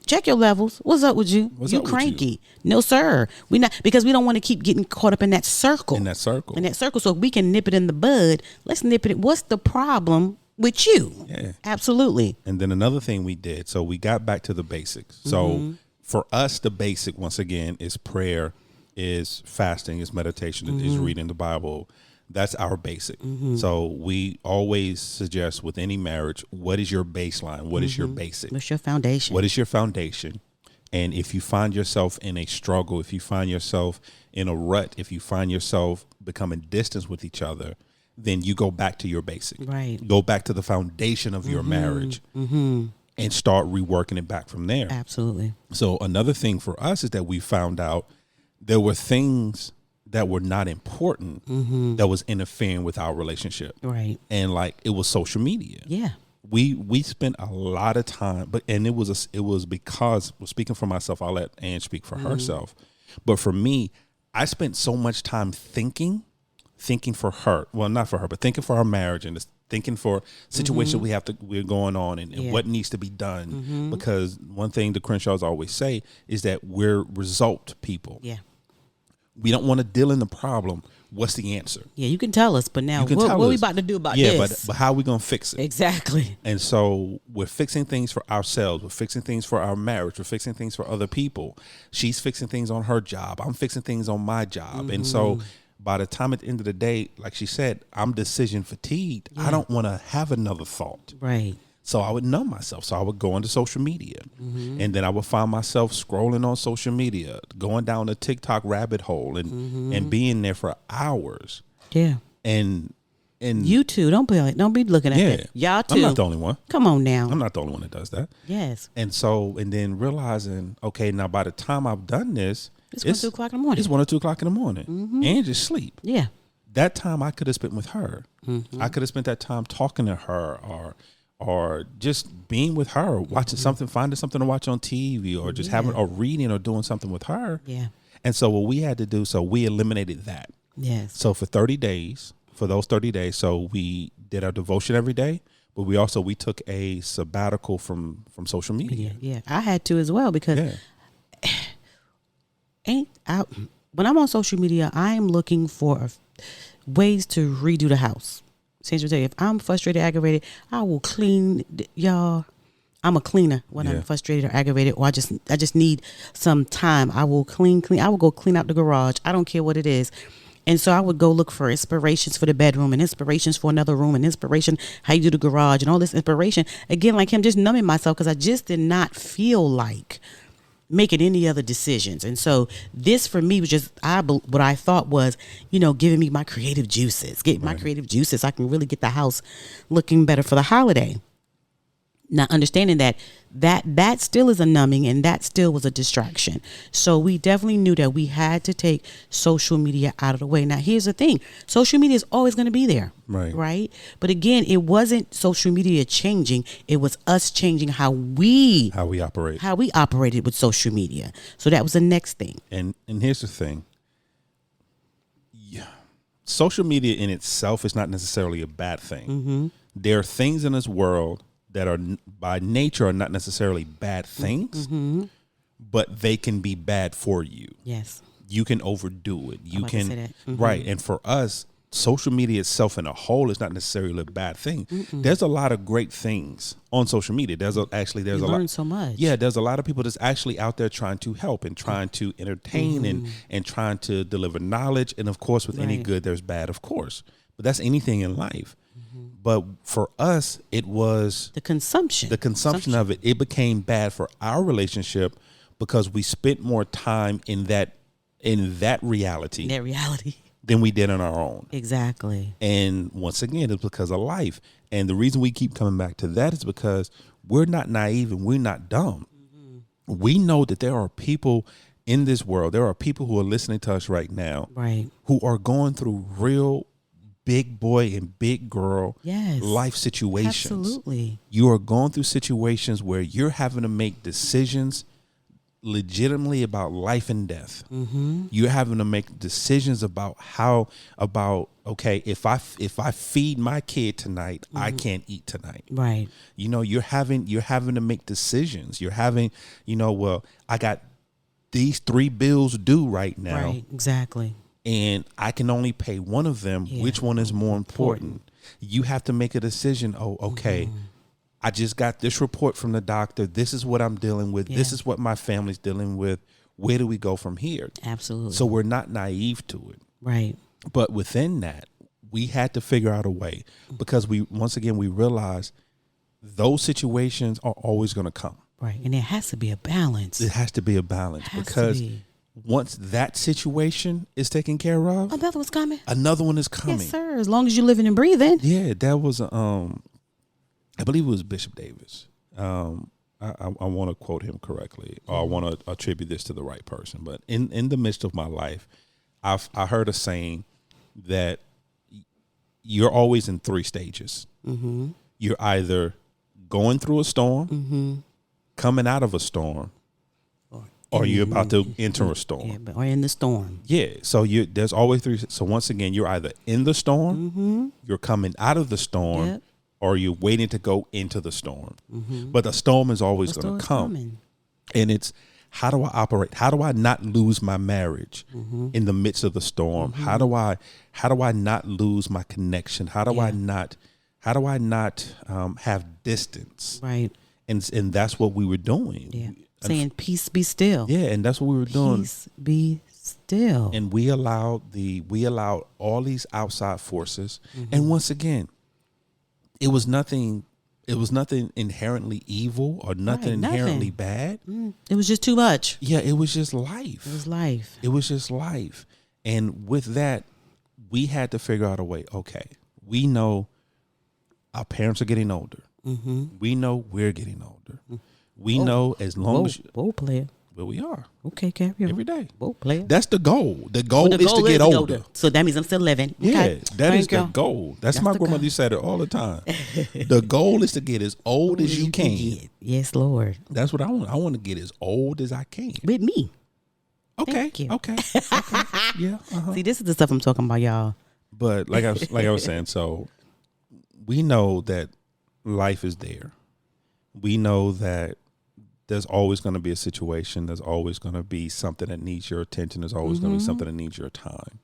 Speaker 2: check your levels. What's up with you? You cranky? No, sir. We not, because we don't want to keep getting caught up in that circle. So if we can nip it in the bud, let's nip it. What's the problem with you?
Speaker 3: Yeah,
Speaker 2: absolutely.
Speaker 3: And then another thing we did, so we got back to the basics. So for us, the basic once again is prayer, is fasting, is meditation, is reading the Bible. That's our basic. So we always suggest with any marriage, what is your baseline? What is your basic?
Speaker 2: What's your foundation?
Speaker 3: What is your foundation? And if you find yourself in a struggle, if you find yourself in a rut, if you find yourself becoming distant with each other, then you go back to your basic.
Speaker 2: Right.
Speaker 3: Go back to the foundation of your marriage and start reworking it back from there.
Speaker 2: Absolutely.
Speaker 3: So another thing for us is that we found out there were things that were not important that was interfering with our relationship.
Speaker 2: Right.
Speaker 3: And it was social media.
Speaker 2: Yeah.
Speaker 3: We spent a lot of time, it was because, well, speaking for myself, I'll let Ann speak for herself. But for me, I spent so much time thinking for her. Well, not for her, but thinking for our marriage and thinking for situations we're going on and what needs to be done. Because one thing the Crenshaws always say is that we're result people.
Speaker 2: Yeah.
Speaker 3: We don't want to deal in the problem. What's the answer?
Speaker 2: Yeah, you can tell us, but now what are we about to do about this?
Speaker 3: Yeah, but how are we going to fix it?
Speaker 2: Exactly.
Speaker 3: And so we're fixing things for ourselves. We're fixing things for our marriage. We're fixing things for other people. She's fixing things on her job. I'm fixing things on my job. And so by the time at the end of the day, like she said, I'm decision fatigued. Yeah. I don't want to have another thought.
Speaker 2: Right.
Speaker 3: So I would numb myself. So I would go into social media and then I would find myself scrolling on social media, going down the TikTok rabbit hole and being there for hours.
Speaker 2: Yeah.
Speaker 3: And
Speaker 2: you too. Don't be looking at that. Y'all too.
Speaker 3: I'm not the only one.
Speaker 2: Come on now.
Speaker 3: I'm not the only one that does that.
Speaker 2: Yes.
Speaker 3: And then realizing, okay, now by the time I've done this,
Speaker 2: it's 1 or 2 o'clock in the morning.
Speaker 3: It's 1 or 2 o'clock in the morning. And just sleep.
Speaker 2: Yeah.
Speaker 3: That time I could have spent with her. I could have spent that time talking to her or just being with her, watching something, finding something to watch on TV, or just having or reading or doing something with her.
Speaker 2: Yeah.
Speaker 3: And so what we had to do, so we eliminated that.
Speaker 2: Yes.
Speaker 3: So for those 30 days, so we did our devotion every day, but we took a sabbatical from social media.
Speaker 2: Yeah. I had to as well because when I'm on social media, I am looking for ways to redo the house. Sandra tell you, if I'm frustrated, aggravated, I will clean. Y'all, I'm a cleaner when I'm frustrated or aggravated, or I just need some time. I will clean. I will go clean out the garage. I don't care what it is. And so I would go look for inspirations for the bedroom and inspirations for another room and inspiration how you do the garage and all this inspiration. Again, like him, just numbing myself because I just did not feel like making any other decisions. And so this for me was just what I thought was, giving me my creative juices. Get my creative juices. I can really get the house looking better for the holiday. Now, understanding that still is a numbing and that still was a distraction. So we definitely knew that we had to take social media out of the way. Now, here's the thing. Social media is always going to be there. Right. But again, it wasn't social media changing. It was us changing how we operated with social media. So that was the next thing.
Speaker 3: And here's the thing. Social media in itself is not necessarily a bad thing.
Speaker 2: Mm-hmm.
Speaker 3: There are things in this world that are by nature are not necessarily bad things,
Speaker 2: mm-hmm.
Speaker 3: but they can be bad for you.
Speaker 2: Yes.
Speaker 3: You can overdo it. You can,
Speaker 2: mm-hmm.
Speaker 3: right. And for us, social media itself in a whole is not necessarily a bad thing.
Speaker 2: Mm-mm.
Speaker 3: There's a lot of great things on social media. There's a
Speaker 2: learn so much.
Speaker 3: Yeah, there's a lot of people that's actually out there trying to help and trying to entertain
Speaker 2: mm-hmm.
Speaker 3: and trying to deliver knowledge. And of course, with any good, there's bad, of course. But that's anything in life. But for us, it was
Speaker 2: the consumption
Speaker 3: of it. It became bad for our relationship because we spent more time in that reality. Than we did on our own.
Speaker 2: Exactly.
Speaker 3: And once again, it's because of life. And the reason we keep coming back to that is because we're not naive and we're not dumb. Mm-hmm. We know that there are people in this world, there are people who are listening to us right now, who are going through real big boy and big girl life situations.
Speaker 2: Absolutely.
Speaker 3: You are going through situations where you're having to make decisions legitimately about life and death.
Speaker 2: Mm-hmm.
Speaker 3: You're having to make decisions about okay, if I feed my kid tonight,
Speaker 2: mm-hmm.
Speaker 3: I can't eat tonight.
Speaker 2: Right.
Speaker 3: You're having to make decisions. You're having, well, I got these 3 bills due right now.
Speaker 2: Right. Exactly.
Speaker 3: And I can only pay one of them. Yeah. Which one is more important? You have to make a decision. Oh, okay. Mm-hmm. I just got this report from the doctor. This is what I'm dealing with. Yeah. This is what my family's dealing with. Where do we go from here?
Speaker 2: Absolutely.
Speaker 3: So we're not naive to it.
Speaker 2: Right.
Speaker 3: But within that, we had to figure out a way because we realized those situations are always going to come.
Speaker 2: Right. And there has to be a balance.
Speaker 3: It has to be a balance because once that situation is taken care of,
Speaker 2: another one's coming.
Speaker 3: Another one is coming.
Speaker 2: Yes, sir. As long as you're living and breathing.
Speaker 3: Yeah, that was I believe it was Bishop Davis. I want to quote him correctly, or I want to attribute this to the right person. But in the midst of my life, I heard a saying that you're always in 3 stages.
Speaker 2: Mm-hmm.
Speaker 3: You're either going through a storm,
Speaker 2: mm-hmm.
Speaker 3: coming out of a storm, or you're about to enter a storm.
Speaker 2: Yeah, or in the storm.
Speaker 3: Yeah. So there's always 3. So once again, you're either in the storm,
Speaker 2: mm-hmm.
Speaker 3: you're coming out of the storm, or you're waiting to go into the storm.
Speaker 2: Mm-hmm.
Speaker 3: But the storm is always going to come.
Speaker 2: Coming.
Speaker 3: And it's, how do I operate? How do I not lose my marriage
Speaker 2: mm-hmm.
Speaker 3: in the midst of the storm?
Speaker 2: Mm-hmm.
Speaker 3: How do I not lose my connection? How do I not have distance?
Speaker 2: Right.
Speaker 3: And that's what we were doing.
Speaker 2: Yeah. Saying peace be still.
Speaker 3: Yeah, and that's what we were doing.
Speaker 2: Peace be still.
Speaker 3: And we allowed all these outside forces. Mm-hmm. And once again, it was nothing inherently evil or nothing inherently bad.
Speaker 2: It was just too much.
Speaker 3: Yeah, it was just life.
Speaker 2: It was
Speaker 3: just life. And with that, we had to figure out a way. Okay, we know our parents are getting older.
Speaker 2: Mm-hmm.
Speaker 3: We know we're getting older. We know as long as
Speaker 2: player.
Speaker 3: Well, we are.
Speaker 2: Okay, carry on.
Speaker 3: Every day.
Speaker 2: Player.
Speaker 3: That's the goal. The goal is to get older.
Speaker 2: So that means I'm still living.
Speaker 3: Yeah,
Speaker 2: okay.
Speaker 3: that is the goal. That's my grandmother used to say it all the time. The goal is to get as old as you can.
Speaker 2: Yes, Lord.
Speaker 3: That's what I want. I want to get as old as I can.
Speaker 2: With me.
Speaker 3: Okay.
Speaker 2: Thank you.
Speaker 3: Okay. Yeah. Uh-huh.
Speaker 2: See, this is the stuff I'm talking about, y'all.
Speaker 3: But like I was saying, so we know that life is there. We know that there's always going to be a situation. There's always going to be something that needs your attention. There's always going to be something that needs your time.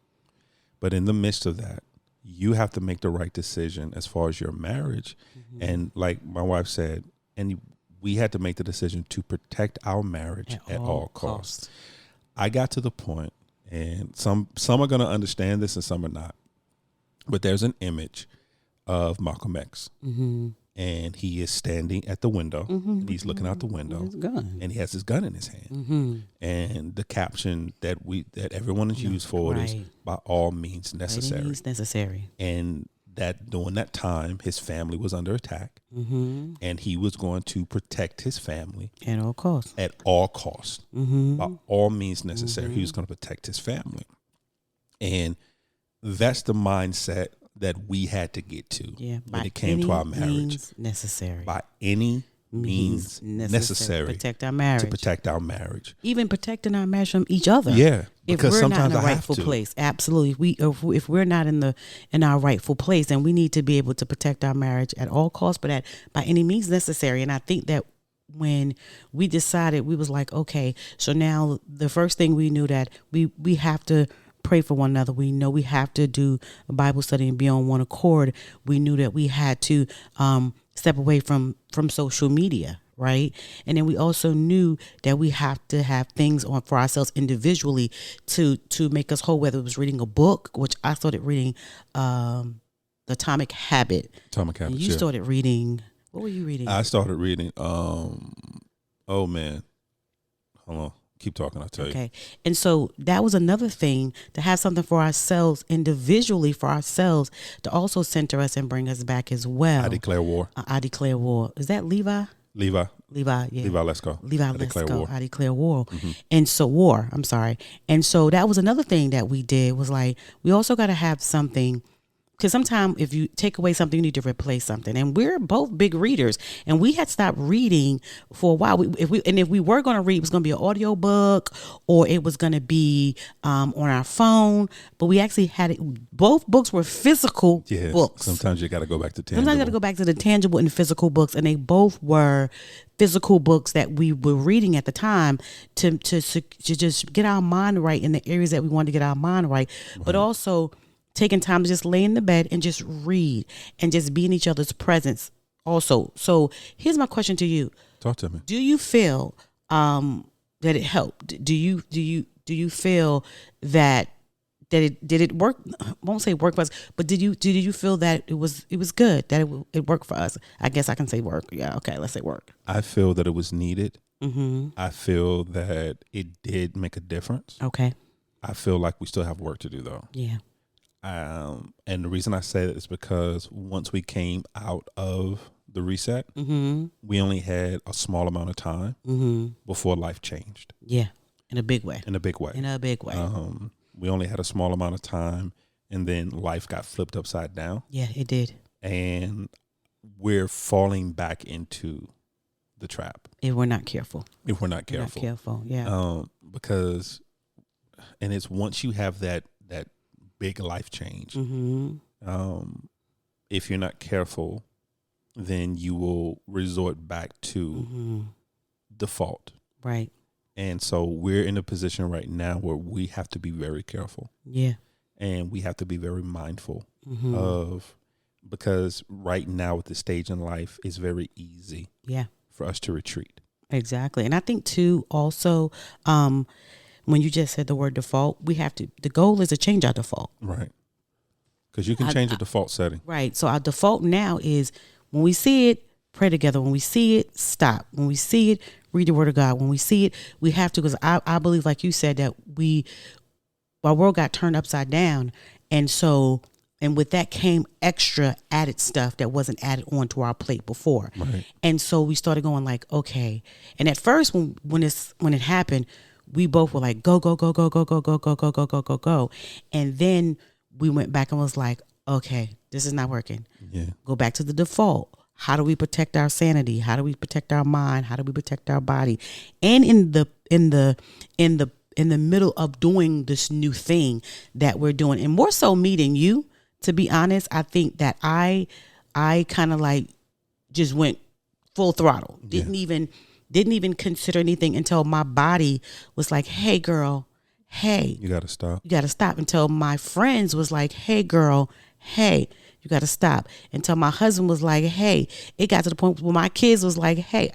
Speaker 3: But in the midst of that, you have to make the right decision as far as your marriage. Mm-hmm. And like my wife said, and we had to make the decision to protect our marriage at all costs. I got to the point, and some are going to understand this and some are not. But there's an image of Malcolm X.
Speaker 2: Mm-hmm.
Speaker 3: and he is standing at the window, and he's looking out the window,
Speaker 2: His gun.
Speaker 3: and he has his gun in his hand. And the caption that everyone is used for it is
Speaker 2: right.
Speaker 3: by all means necessary.
Speaker 2: Any means necessary.
Speaker 3: And that during that time, his family was under attack, and he was going to protect his family
Speaker 2: At all costs.
Speaker 3: at all costs, by all means necessary. He was going to protect his family, and that's the mindset that we had to get to when it came to our marriage.
Speaker 2: Means necessary.
Speaker 3: By any means necessary
Speaker 2: Protect our marriage.
Speaker 3: to protect our marriage.
Speaker 2: Even protecting our marriage from each other.
Speaker 3: Yeah,
Speaker 2: If
Speaker 3: because
Speaker 2: we're not
Speaker 3: sometimes
Speaker 2: in a
Speaker 3: I have
Speaker 2: rightful
Speaker 3: to.
Speaker 2: place, absolutely. If we're not in our rightful place, then we need to be able to protect our marriage at all costs, but by any means necessary. And I think that when we decided, we was like, okay, so now the first thing we knew that we have to pray for one another. We know we have to do a Bible study and be on one accord. We knew that we had to step away from social media, right? And then we also knew that we have to have things on for ourselves individually to make us whole, whether it was reading a book, which I started reading The Atomic Habit.
Speaker 3: Atomic
Speaker 2: And
Speaker 3: Habits,
Speaker 2: you
Speaker 3: yeah.
Speaker 2: started reading, what were you reading?
Speaker 3: I started reading. Oh man, hold on. Keep talking. I'll tell you.
Speaker 2: Okay. And so that was another thing, to have something for ourselves individually, for ourselves, to also center us and bring us back as well.
Speaker 3: I declare war.
Speaker 2: I declare war. Is that Levi?
Speaker 3: Levi,
Speaker 2: Yeah.
Speaker 3: Levi, let's go.
Speaker 2: Levi,
Speaker 3: I
Speaker 2: let's
Speaker 3: declare
Speaker 2: go.
Speaker 3: war.
Speaker 2: I declare war. And so war, I'm sorry. And so that was another thing that we did, was like, we also got to have something, because sometimes if you take away something, you need to replace something. And we're both big readers, and we had stopped reading for a while. If we were going to read, it was going to be an audio book, or it was going to be on our phone. But we actually had it. Both books were physical
Speaker 3: Yeah.
Speaker 2: books.
Speaker 3: Sometimes you got to go back to tangible.
Speaker 2: Sometimes you got to go back to the tangible and physical books, and they both were physical books that we were reading at the time to just get our mind right in the areas that we wanted to get our mind right, but also taking time to just lay in the bed and just read and just be in each other's presence also. So here's my question to you.
Speaker 3: Talk to me.
Speaker 2: Do you feel that it helped? Do you feel that did it work? I won't say work for us, but did you feel that it was good, that it worked for us? I guess I can say work. Yeah, okay, let's say work.
Speaker 3: I feel that it was needed.
Speaker 2: Mm-hmm.
Speaker 3: I feel that it did make a difference.
Speaker 2: Okay.
Speaker 3: I feel like we still have work to do though.
Speaker 2: Yeah.
Speaker 3: And the reason I say that is because once we came out of the reset, we only had a small amount of time before life changed.
Speaker 2: Yeah. In a big way.
Speaker 3: In a big way.
Speaker 2: In a big way.
Speaker 3: We only had a small amount of time, and then life got flipped upside down.
Speaker 2: Yeah, it did.
Speaker 3: And we're falling back into the trap
Speaker 2: If we're not careful.
Speaker 3: if we're not careful.
Speaker 2: Not careful. Yeah.
Speaker 3: Because, and it's once you have that big life change, if you're not careful, then you will resort back to default.
Speaker 2: Right.
Speaker 3: And so we're in a position right now where we have to be very careful.
Speaker 2: Yeah.
Speaker 3: And we have to be very mindful of, because right now at this stage in life, it's very easy
Speaker 2: Yeah.
Speaker 3: for us to retreat.
Speaker 2: Exactly. And I think too, also, when you just said the word default, the goal is to change our default.
Speaker 3: Right. Because you can change the default setting.
Speaker 2: Right. So our default now is, when we see it, pray together. When we see it, stop. When we see it, read the word of God. When we see it, we have to, because I believe, like you said, that our world got turned upside down. And so, and with that came extra added stuff that wasn't added onto our plate before.
Speaker 3: Right.
Speaker 2: And so we started going like, okay. And at first, when it happened, we both were like, go, go, go, go, go, go, go, go, go, go, go, go, go. And then we went back and was like, okay, this is not working.
Speaker 3: Yeah.
Speaker 2: Go back to the default. How do we protect our sanity? How do we protect our mind? How do we protect our body? And in the middle of doing this new thing that we're doing, and more so meeting you, to be honest, I think that I kind of like just went full throttle. Didn't even consider anything until my body was like, hey girl, hey,
Speaker 3: You got to stop.
Speaker 2: you got to stop. Until my friends was like, hey girl, hey, you got to stop. Until my husband was like, hey. It got to the point where my kids was like, hey,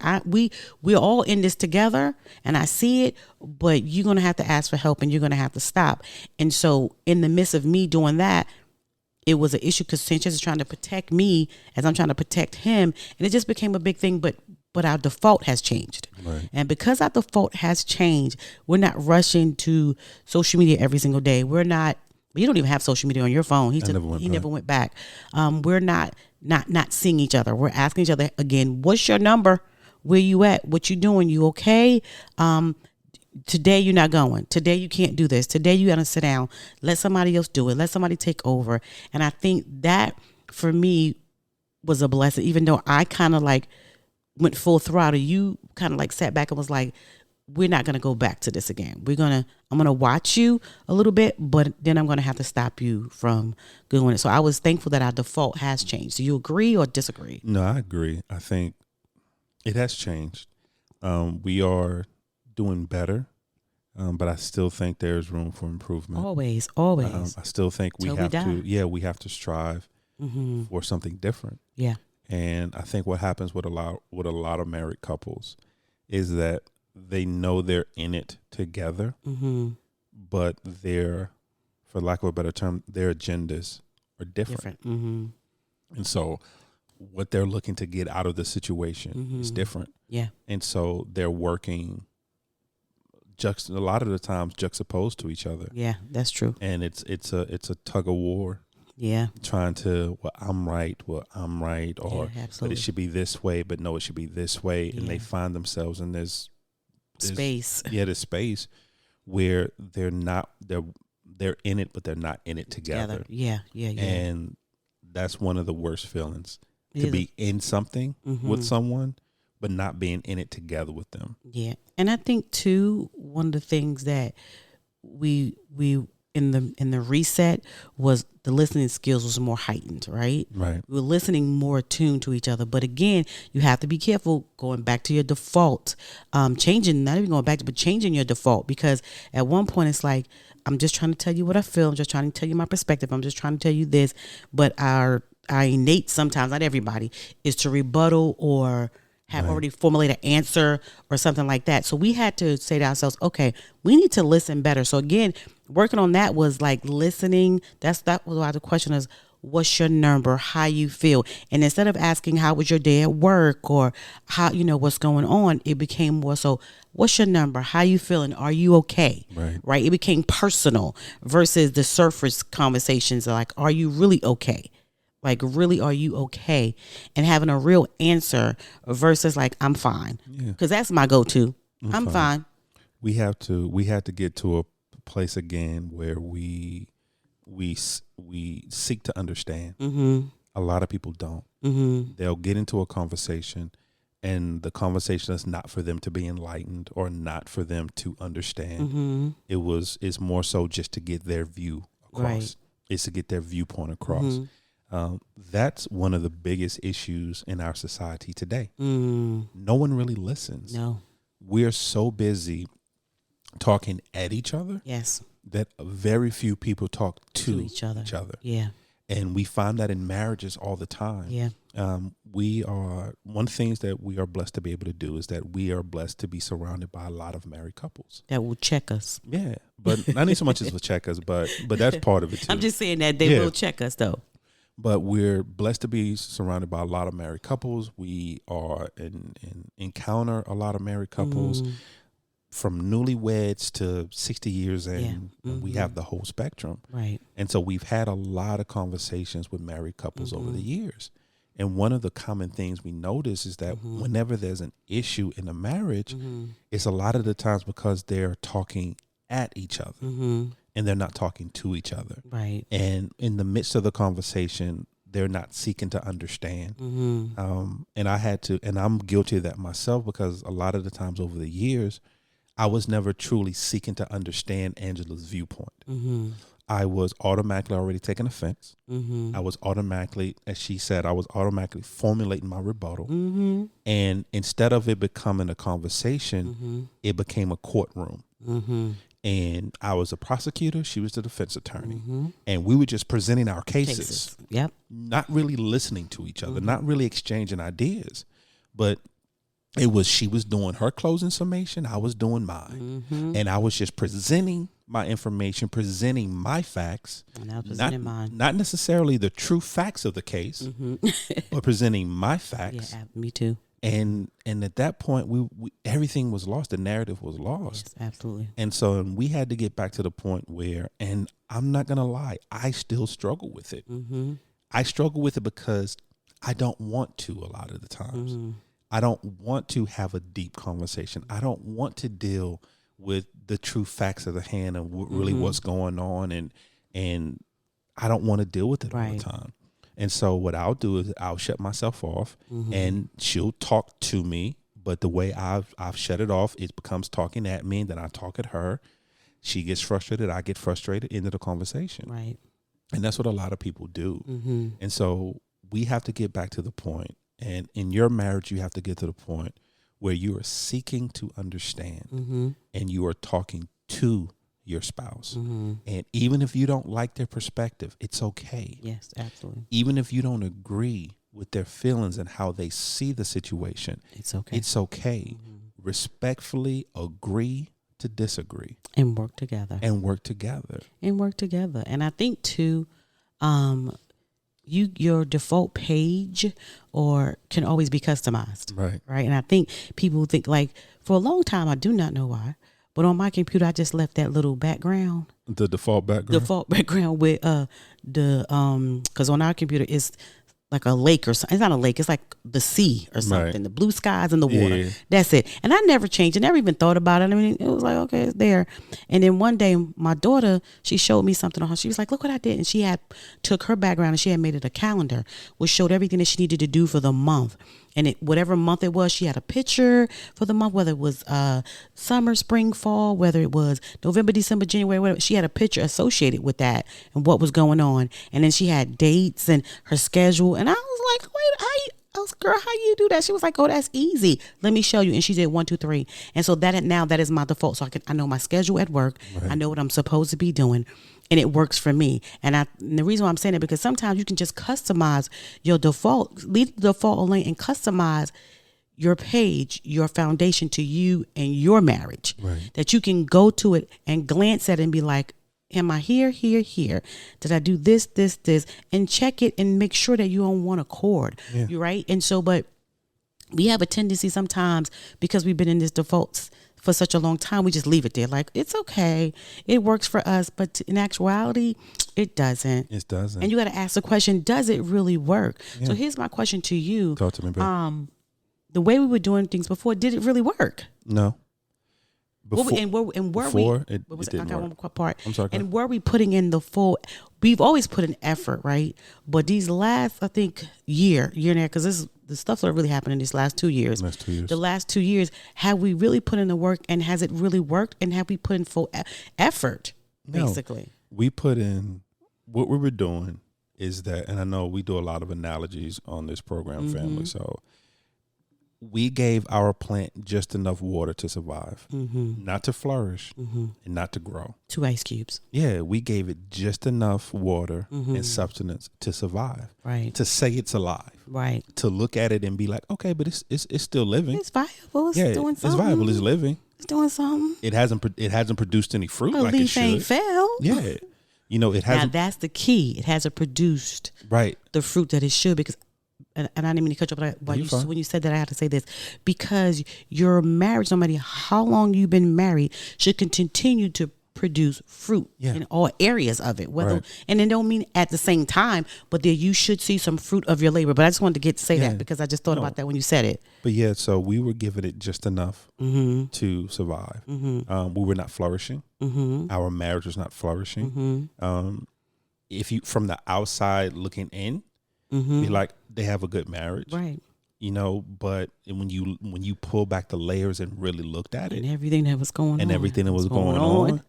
Speaker 2: we're all in this together, and I see it, but you're going to have to ask for help, and you're going to have to stop. And so in the midst of me doing that, it was an issue because Sanchez is trying to protect me as I'm trying to protect him, and it just became a big thing. But our default has changed,
Speaker 3: Right.
Speaker 2: and because our default has changed, we're not rushing to social media every single day. We're not. You don't even have social media on your phone. He never went back. We're not seeing each other. We're asking each other again. What's your number? Where you at? What you doing? You okay? Today you're not going. Today you can't do this. Today you gotta sit down. Let somebody else do it. Let somebody take over. And I think that for me was a blessing, even though I kind of like went full throttle. You kind of like sat back and was like, we're not gonna go back to this again. I'm gonna watch you a little bit, but then I'm gonna have to stop you from doing it. So I was thankful that our default has changed. Do you agree or disagree?
Speaker 3: No, I agree. I think it has changed. We are doing better, but I still think there's room for improvement.
Speaker 2: Always.
Speaker 3: I still think we have to strive for something different.
Speaker 2: Yeah.
Speaker 3: And I think what happens with a lot of married couples is that they know they're in it together, but for lack of a better term, their agendas are different.
Speaker 2: Mm-hmm.
Speaker 3: And so what they're looking to get out of the situation is different.
Speaker 2: Yeah.
Speaker 3: And so they're working a lot of the times juxtaposed to each other.
Speaker 2: Yeah, that's true.
Speaker 3: And it's a tug of war.
Speaker 2: Yeah.
Speaker 3: Trying to, I'm right, or but it should be this way, but no, it should be this way. And they find themselves in this
Speaker 2: space.
Speaker 3: Yeah, this space where they're in it, but they're not in it together.
Speaker 2: Yeah.
Speaker 3: And that's one of the worst feelings, to be in something with someone, but not being in it together with them.
Speaker 2: Yeah. And I think too, one of the things that we in the reset was the listening skills was more heightened, right?
Speaker 3: Right.
Speaker 2: We were listening more attuned to each other. But again, you have to be careful going back to your default, changing your default, because at one point it's like, I'm just trying to tell you what I feel. I'm just trying to tell you my perspective. I'm just trying to tell you this. But our innate, sometimes, not everybody, is to rebuttal or have already formulated an answer or something like that. So we had to say to ourselves, okay, we need to listen better. So again, working on that was like listening. That was why the question is, what's your number? How you feel? And instead of asking how was your day at work or how, what's going on, it became more so, what's your number? How you feeling? Are you okay? Right? It became personal versus the surface conversations like, are you really okay? Like, really, are you okay? And having a real answer versus like, I'm fine. Because that's my go-to. I'm fine.
Speaker 3: We had to get to a place again where we seek to understand. A lot of people don't. They'll get into a conversation, and the conversation is not for them to be enlightened or not for them to understand. It's more so just to get their view across.
Speaker 2: Right.
Speaker 3: It's to get their viewpoint across. That's one of the biggest issues in our society today. No one really listens.
Speaker 2: No.
Speaker 3: We're so busy talking at each other.
Speaker 2: Yes.
Speaker 3: That very few people talk to each other.
Speaker 2: Yeah.
Speaker 3: And we find that in marriages all the time.
Speaker 2: Yeah.
Speaker 3: One things that we are blessed to be able to do is that we are blessed to be surrounded by a lot of married couples.
Speaker 2: That will check us.
Speaker 3: Yeah. But not even so much as will check us, but that's part of it too.
Speaker 2: I'm just saying that they will check us though.
Speaker 3: But we're blessed to be surrounded by a lot of married couples. We are encounter a lot of married couples from newlyweds to 60 years in. We have the whole spectrum.
Speaker 2: Right.
Speaker 3: And so we've had a lot of conversations with married couples over the years. And one of the common things we notice is that whenever there's an issue in a marriage, it's a lot of the times because they're talking at each other. And they're not talking to each other.
Speaker 2: Right.
Speaker 3: And in the midst of the conversation, they're not seeking to understand. And I'm guilty of that myself, because a lot of the times over the years, I was never truly seeking to understand Angela's viewpoint. I was automatically already taking offense. I was automatically, as she said, formulating my rebuttal. And instead of it becoming a conversation, it became a courtroom. And I was a prosecutor, she was the defense attorney. And we were just presenting our cases.
Speaker 2: Yep.
Speaker 3: Not really listening to each other, not really exchanging ideas. But she was doing her closing summation, I was doing mine. And I was just presenting my information, presenting my facts,
Speaker 2: And I was presenting mine.
Speaker 3: not necessarily the true facts of the case, but presenting my facts.
Speaker 2: Yeah, me too.
Speaker 3: And at that point, we everything was lost. The narrative was lost.
Speaker 2: Yes, absolutely.
Speaker 3: And so we had to get back to the point where, and I'm not going to lie, I still struggle with it.
Speaker 2: Mm-hmm.
Speaker 3: I struggle with it because I don't want to a lot of the times.
Speaker 2: Mm-hmm.
Speaker 3: I don't want to have a deep conversation. I don't want to deal with the true facts of the hand and really what's going on. And I don't want to deal with it all the time. And so what I'll do is I'll shut myself off and she'll talk to me. But the way I've shut it off, it becomes talking at me. And then I talk at her. She gets frustrated. I get frustrated. Into the conversation.
Speaker 2: Right.
Speaker 3: And that's what a lot of people do.
Speaker 2: Mm-hmm.
Speaker 3: And so we have to get back to the point. And in your marriage, you have to get to the point where you are seeking to understand and you are talking to your spouse. And even if you don't like their perspective, it's okay.
Speaker 2: Yes, absolutely.
Speaker 3: Even if you don't agree with their feelings and how they see the situation,
Speaker 2: It's okay.
Speaker 3: it's okay. Respectfully agree to disagree
Speaker 2: And work together.
Speaker 3: and work together.
Speaker 2: And I think too, your default page or can always be customized. Right. And I think people think, like, for a long time, I do not know why, but on my computer, I just left that little background.
Speaker 3: The default background.
Speaker 2: With because on our computer it's like a lake or something. It's not a lake. It's like the sea or something.
Speaker 3: Right.
Speaker 2: The blue skies and the water.
Speaker 3: Yeah.
Speaker 2: That's it. And I never changed. I never even thought about it. I mean, it was like, okay, it's there. And then one day, my daughter, she showed me something on her. She was like, look what I did. And she had took her background and she had made it a calendar, which showed everything that she needed to do for the month. And whatever month it was, she had a picture for the month, whether it was summer, spring, fall, whether it was November, December, January, whatever. She had a picture associated with that and what was going on. And then she had dates and her schedule. And I was like, wait, girl, how you do that? She was like, oh, that's easy. Let me show you. And she did 1, 2, 3. And so that is my default. So I know my schedule at work. Right. I know what I'm supposed to be doing. And it works for me. And the reason why I'm saying it, because sometimes you can just customize your default, leave the default alone and customize your page, your foundation to you and your marriage.
Speaker 3: Right. That
Speaker 2: you can go to it and glance at it and be like, am I here? Did I do this, and check it and make sure that you're on one accord. Yeah. You're right. And so, but we have a tendency sometimes, because we've been in this default for such a long time, we just leave it there. Like, it's okay. It works for us. But in actuality, it doesn't.
Speaker 3: It doesn't.
Speaker 2: And you got to ask the question, does it really work? Yeah. So here's my question to you.
Speaker 3: Talk to me, babe.
Speaker 2: The way we were doing things before, did it really work?
Speaker 3: No.
Speaker 2: Were we?
Speaker 3: It didn't
Speaker 2: got
Speaker 3: work.
Speaker 2: one part.
Speaker 3: I'm sorry.
Speaker 2: And were we putting in the full? We've always put in effort, right? But these last, I think, year and a half, because the stuff's not really happening these last 2 years. The last 2 years, have we really put in the work, and has it really worked? And have we put in full effort? Basically,
Speaker 3: we put in. What we were doing is that, and I know we do a lot of analogies on this program, family. So we gave our plant just enough water to survive, not to flourish, and not to grow.
Speaker 2: 2 ice cubes.
Speaker 3: Yeah, we gave it just enough water and substance to survive.
Speaker 2: Right.
Speaker 3: To say it's alive.
Speaker 2: Right.
Speaker 3: To look at it and be like, okay, but it's still living.
Speaker 2: It's viable. It's doing something.
Speaker 3: It's viable. It's living.
Speaker 2: It's doing something.
Speaker 3: It hasn't produced any fruit like it should.
Speaker 2: A leaf ain't fell.
Speaker 3: Yeah. It hasn't.
Speaker 2: Now that's the key. It hasn't produced the fruit that it should, because. And I didn't mean to cut you off, but when you said that, I had to say this, because your marriage, no matter how long you've been married, should continue to produce fruit in all areas of it. And it don't mean at the same time, but that you should see some fruit of your labor. But I just wanted to say that, because I just thought about that when you said it.
Speaker 3: But so we were giving it just enough to survive. We were not flourishing. Our marriage was not flourishing. If you, from the outside looking in, be like, they have a good marriage,
Speaker 2: right?
Speaker 3: But when you pull back the layers and really looked at it,
Speaker 2: and everything that was going on,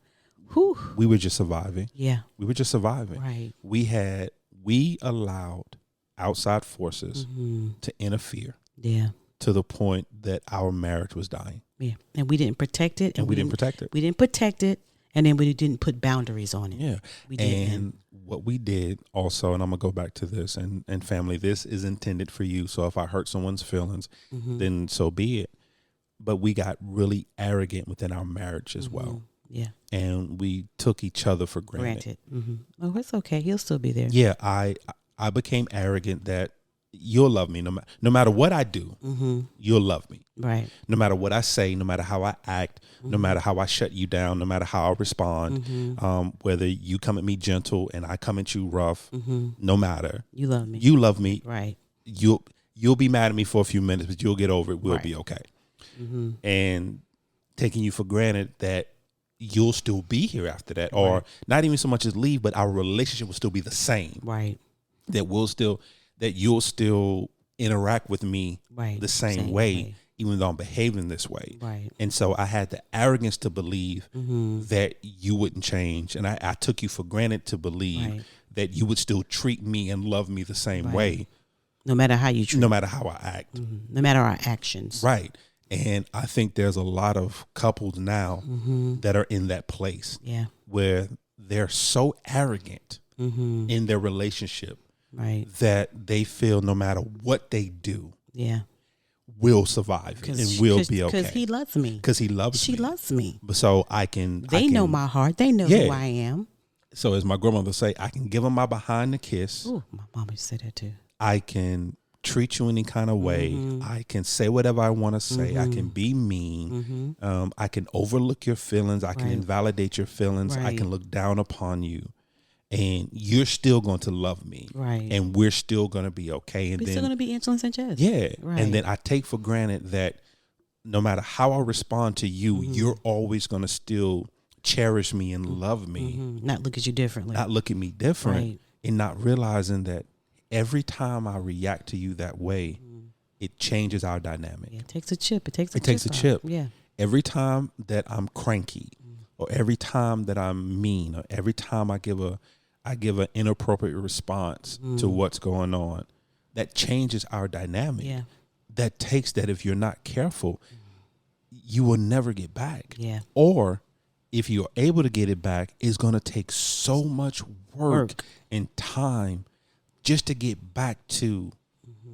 Speaker 3: we were just surviving.
Speaker 2: Yeah,
Speaker 3: we were just surviving.
Speaker 2: Right.
Speaker 3: We allowed outside forces to interfere.
Speaker 2: Yeah.
Speaker 3: To the point that our marriage was dying.
Speaker 2: Yeah, and we didn't protect it.
Speaker 3: And we didn't protect it.
Speaker 2: We didn't protect it, and then we didn't put boundaries on it.
Speaker 3: Yeah,
Speaker 2: we didn't.
Speaker 3: And what we did also, and I'm gonna go back to this, and family, this is intended for you. So if I hurt someone's feelings, then so be it. But we got really arrogant within our marriage as well.
Speaker 2: Yeah.
Speaker 3: and we took each other for granted.
Speaker 2: Oh, it's okay. He'll still be there.
Speaker 3: Yeah, I became arrogant that you'll love me no matter what I do. You'll love me.
Speaker 2: Right.
Speaker 3: No matter what I say, no matter how I act, no matter how I shut you down, no matter how I respond, whether you come at me gentle and I come at you rough, no matter.
Speaker 2: You love me.
Speaker 3: You love me.
Speaker 2: Right.
Speaker 3: You'll be mad at me for a few minutes, but you'll get over it. We'll
Speaker 2: Right.
Speaker 3: be okay. And taking you for granted that you'll still be here after that, or
Speaker 2: Right.
Speaker 3: not even so much as leave, but our relationship will still be the same.
Speaker 2: Right.
Speaker 3: That you'll still interact with me
Speaker 2: Right.
Speaker 3: the same way, even though I'm behaving this way.
Speaker 2: Right.
Speaker 3: And so I had the arrogance to believe that you wouldn't change. And I took you for granted to believe
Speaker 2: Right.
Speaker 3: that you would still treat me and love me the same
Speaker 2: Right.
Speaker 3: way,
Speaker 2: No matter how you treat.
Speaker 3: no matter how I act.
Speaker 2: No matter our actions.
Speaker 3: Right. And I think there's a lot of couples now that are in that place
Speaker 2: Yeah.
Speaker 3: where they're so arrogant in their relationship
Speaker 2: Right.
Speaker 3: that they feel no matter what they do,
Speaker 2: Yeah.
Speaker 3: will survive and will be okay.
Speaker 2: Because he loves me.
Speaker 3: Because he loves
Speaker 2: She
Speaker 3: me.
Speaker 2: loves me.
Speaker 3: So I can.
Speaker 2: They know my heart. They know who
Speaker 3: Yeah.
Speaker 2: I am.
Speaker 3: So as my grandmother say, I can give them my behind the kiss.
Speaker 2: Oh, my mama said that too.
Speaker 3: I can treat you any kind of way. I can say whatever I want to say. I can be mean. I can overlook your feelings. I can
Speaker 2: Right.
Speaker 3: invalidate your feelings. I
Speaker 2: Right.
Speaker 3: can look down upon you. And you're still going to love me.
Speaker 2: Right.
Speaker 3: And we're still going to be okay. And
Speaker 2: We're
Speaker 3: then
Speaker 2: still gonna be Angela Sanchez.
Speaker 3: yeah.
Speaker 2: Right.
Speaker 3: And then I take for granted that no matter how I respond to you, you're always going to still cherish me and love me,
Speaker 2: Not look at you differently.
Speaker 3: not look at me different,
Speaker 2: Right.
Speaker 3: and not realizing that every time I react to you that way, it changes our dynamic.
Speaker 2: Yeah, it takes a chip. It takes a
Speaker 3: It takes a
Speaker 2: out.
Speaker 3: chip.
Speaker 2: Yeah.
Speaker 3: Every time that I'm cranky, or every time that I'm mean, or every time I give an inappropriate response to what's going on, that changes our dynamic.
Speaker 2: Yeah.
Speaker 3: That takes that if you're not careful, you will never get back.
Speaker 2: Yeah.
Speaker 3: Or if you're able to get it back, it's going to take so much work and time just to get back to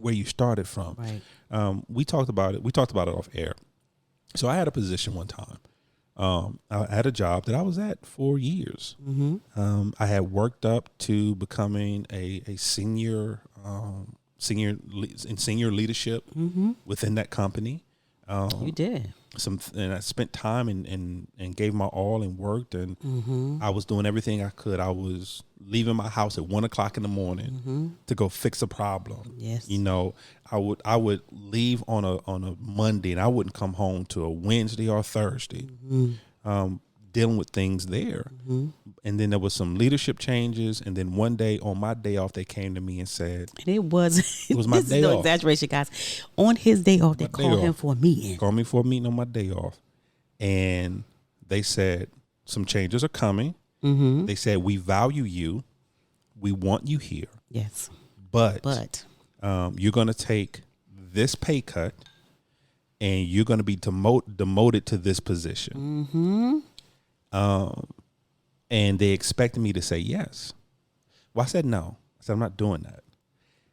Speaker 3: where you started from.
Speaker 2: Right.
Speaker 3: We talked about it. We talked about it off air. So I had a position one time. I had a job that I was at for years. I had worked up to becoming a senior leadership within that company.
Speaker 2: You did.
Speaker 3: And I spent time and gave my all and worked, and I was doing everything I could. I was leaving my house at 1:00 in the morning to go fix a problem.
Speaker 2: Yes.
Speaker 3: You know, I would leave on a Monday, and I wouldn't come home till a Wednesday or Thursday, dealing with things there. And then there was some leadership changes, and then one day on my day off, they came to me and said,
Speaker 2: And it was
Speaker 3: my
Speaker 2: this
Speaker 3: day
Speaker 2: is no
Speaker 3: off.
Speaker 2: exaggeration, guys. On his day off, they
Speaker 3: My day
Speaker 2: called him
Speaker 3: off.
Speaker 2: for a meeting.
Speaker 3: call me for a meeting on my day off. And they said, some changes are coming. They said, we value you. We want you here.
Speaker 2: Yes.
Speaker 3: But you're going to take this pay cut, and you're going to be demoted to this position. And they expected me to say yes. Well, I said no. I said, I'm not doing that.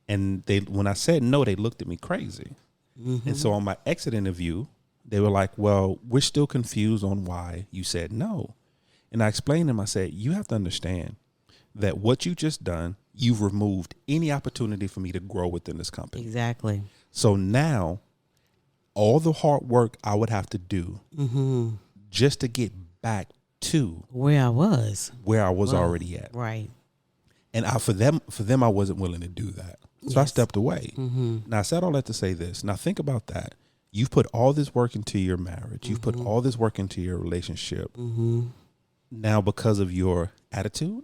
Speaker 3: And when I said no, they looked at me crazy. And so on my exit interview, they were like, well, we're still confused on why you said no. And I explained to them, I said, you have to understand that what you just done, you've removed any opportunity for me to grow within this company.
Speaker 2: Exactly.
Speaker 3: So now all the hard work I would have to do just to get back to
Speaker 2: Where I was.
Speaker 3: where I was already at.
Speaker 2: Right.
Speaker 3: And for them, I wasn't willing to do that. So I stepped away. Now, I said all that to say this. Now, think about that. You've put all this work into your marriage. You've put all this work into your relationship. Now, because of your attitude,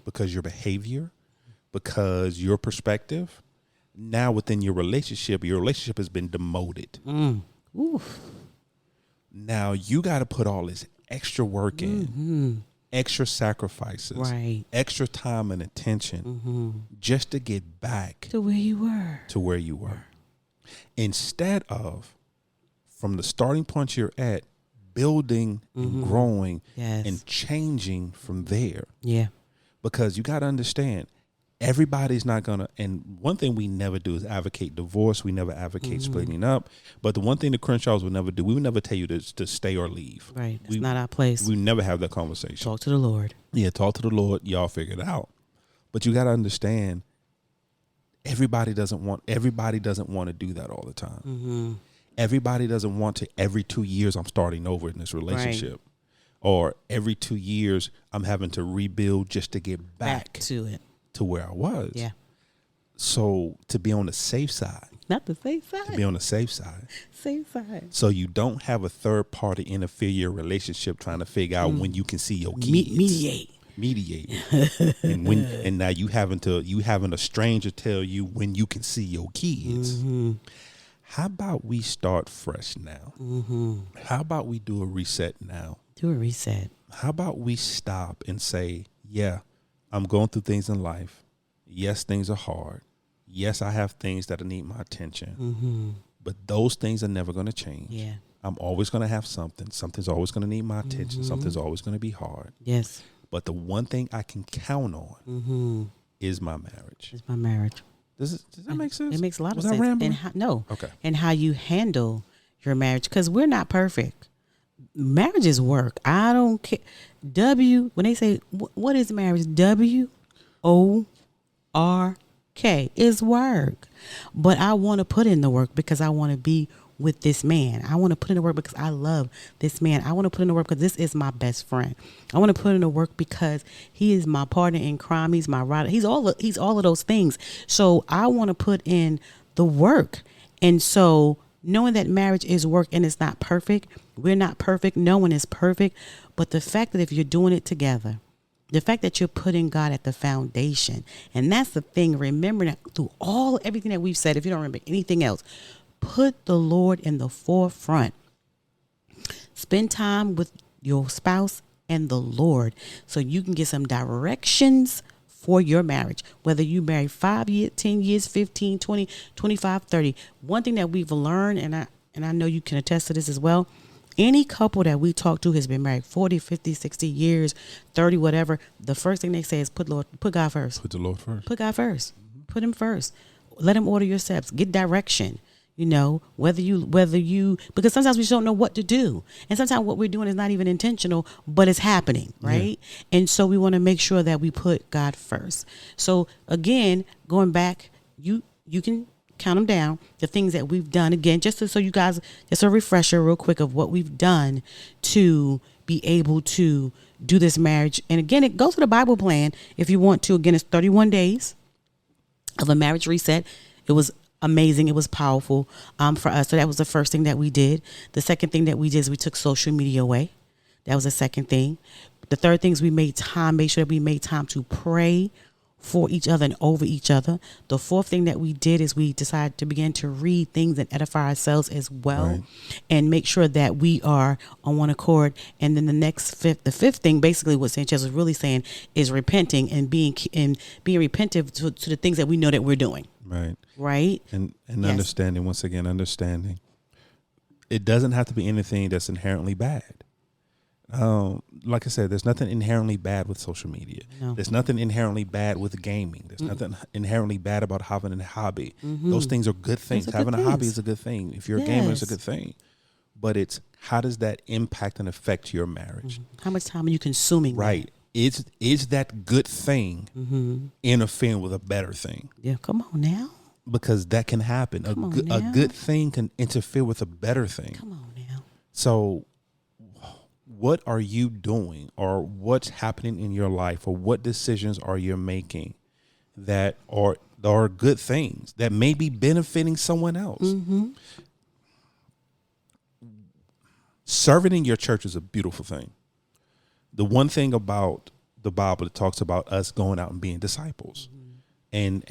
Speaker 3: because your behavior, because your perspective, now within your relationship has been demoted.
Speaker 2: Oof.
Speaker 3: Now, you got to put all this extra work in, extra sacrifices,
Speaker 2: Right.
Speaker 3: extra time and attention just to get back
Speaker 2: To where you were.
Speaker 3: to where you were. Instead of, from the starting point you're at, building and growing
Speaker 2: Yes.
Speaker 3: and changing from there.
Speaker 2: Yeah.
Speaker 3: Because you got to understand, everybody's not gonna. And one thing we never do is advocate divorce. We never advocate splitting up. But the one thing the Crenshaws would never do, we would never tell you to stay or leave.
Speaker 2: Right. It's not our place.
Speaker 3: We never have that conversation.
Speaker 2: Talk to the Lord.
Speaker 3: Yeah, talk to the Lord. Y'all figure it out. But you got to understand, everybody doesn't want to do that all the time.
Speaker 2: Mm-hmm.
Speaker 3: Everybody doesn't want to. Every 2 years, I'm starting over in this relationship, or every 2 years, I'm having to rebuild just to get back
Speaker 2: to it,
Speaker 3: to where I was.
Speaker 2: Yeah.
Speaker 3: So to be on the safe side,
Speaker 2: not the safe side.
Speaker 3: To be on the safe side.
Speaker 2: Safe side.
Speaker 3: So you don't have a third party interfere your relationship trying to figure out when you can see your kids. Mediate. and now you having a stranger tell you when you can see your kids.
Speaker 2: Mm-hmm.
Speaker 3: How about we start fresh now?
Speaker 2: Mm-hmm.
Speaker 3: How about we do a reset now?
Speaker 2: Do a reset.
Speaker 3: How about we stop and say, yeah, I'm going through things in life. Yes, things are hard. Yes, I have things that need my attention.
Speaker 2: Mm-hmm.
Speaker 3: But those things are never going to change.
Speaker 2: Yeah.
Speaker 3: I'm always going to have something. Something's always going to need my attention.
Speaker 2: Mm-hmm.
Speaker 3: Something's always going to be hard.
Speaker 2: Yes.
Speaker 3: But the one thing I can count on is my marriage.
Speaker 2: It's my marriage.
Speaker 3: Does that make sense?
Speaker 2: It makes a lot of
Speaker 3: Was I
Speaker 2: sense.
Speaker 3: rambling?
Speaker 2: Okay. And how you handle your marriage, because we're not perfect. Marriage is work. I don't care. When they say, what is marriage? WORK is work. But I want to put in the work because I want to be with this man. I want to put in the work because I love this man. I want to put in the work because this is my best friend. I want to put in the work because he is my partner in crime. He's my rider. He's all of those things. So I want to put in the work. And so knowing that marriage is work and it's not perfect, we're not perfect. No one is perfect. But the fact that if you're doing it together, the fact that you're putting God at the foundation, and that's the thing, remember that through everything that we've said, if you don't remember anything else, put the Lord in the forefront. Spend time with your spouse and the Lord so you can get some directions for your marriage. Whether you marry 5 years, 10 years, 15, 20, 25, 30. One thing that we've learned, and I know you can attest to this as well, any couple that we talk to has been married 40, 50, 60 years, 30, whatever. The first thing they say is put God first.
Speaker 3: Put the Lord first.
Speaker 2: Put God first. Put him first. Let him order your steps. Get direction. You know, whether you, because sometimes we just don't know what to do. And sometimes what we're doing is not even intentional, but it's happening, right? Yeah. And so we want to make sure that we put God first. So again, going back, you can count them down, the things that we've done, again, so you guys, just a refresher real quick of what we've done to be able to do this marriage. And again, it goes to the Bible plan if you want to. Again, it's 31 days of a marriage reset. It was amazing. It was powerful for us. So that was the first thing that we did. The second thing that we did is we took social media away. That was the second thing. The third thing is made sure that we made time to pray for each other and over each other. The fourth thing that we did is we decided to begin to read things and edify ourselves as well, right, and make sure that we are on one accord. And then the fifth thing, basically what Sanchez was really saying, is repenting and being repentive to the things that we know that we're doing. Right. And
Speaker 3: yes, understanding. It doesn't have to be anything that's inherently bad. Like I said, there's nothing inherently bad with social media. No. There's nothing inherently bad with gaming. There's nothing inherently bad about having a hobby. Mm-hmm. Those things are good things. Having a hobby is a good thing. If you're a gamer, it's a good thing. But it's, how does that impact and affect your marriage?
Speaker 2: Mm-hmm. How much time are you consuming?
Speaker 3: Right. Is that good thing interfering with a better thing?
Speaker 2: Yeah, come on now.
Speaker 3: Because that can happen. A good thing can interfere with a better thing.
Speaker 2: Come on now. So
Speaker 3: what are you doing, or what's happening in your life, or what decisions are you making that are good things that may be benefiting someone else? Mm-hmm. Serving in your church is a beautiful thing. The one thing about the Bible, it talks about us going out and being disciples, and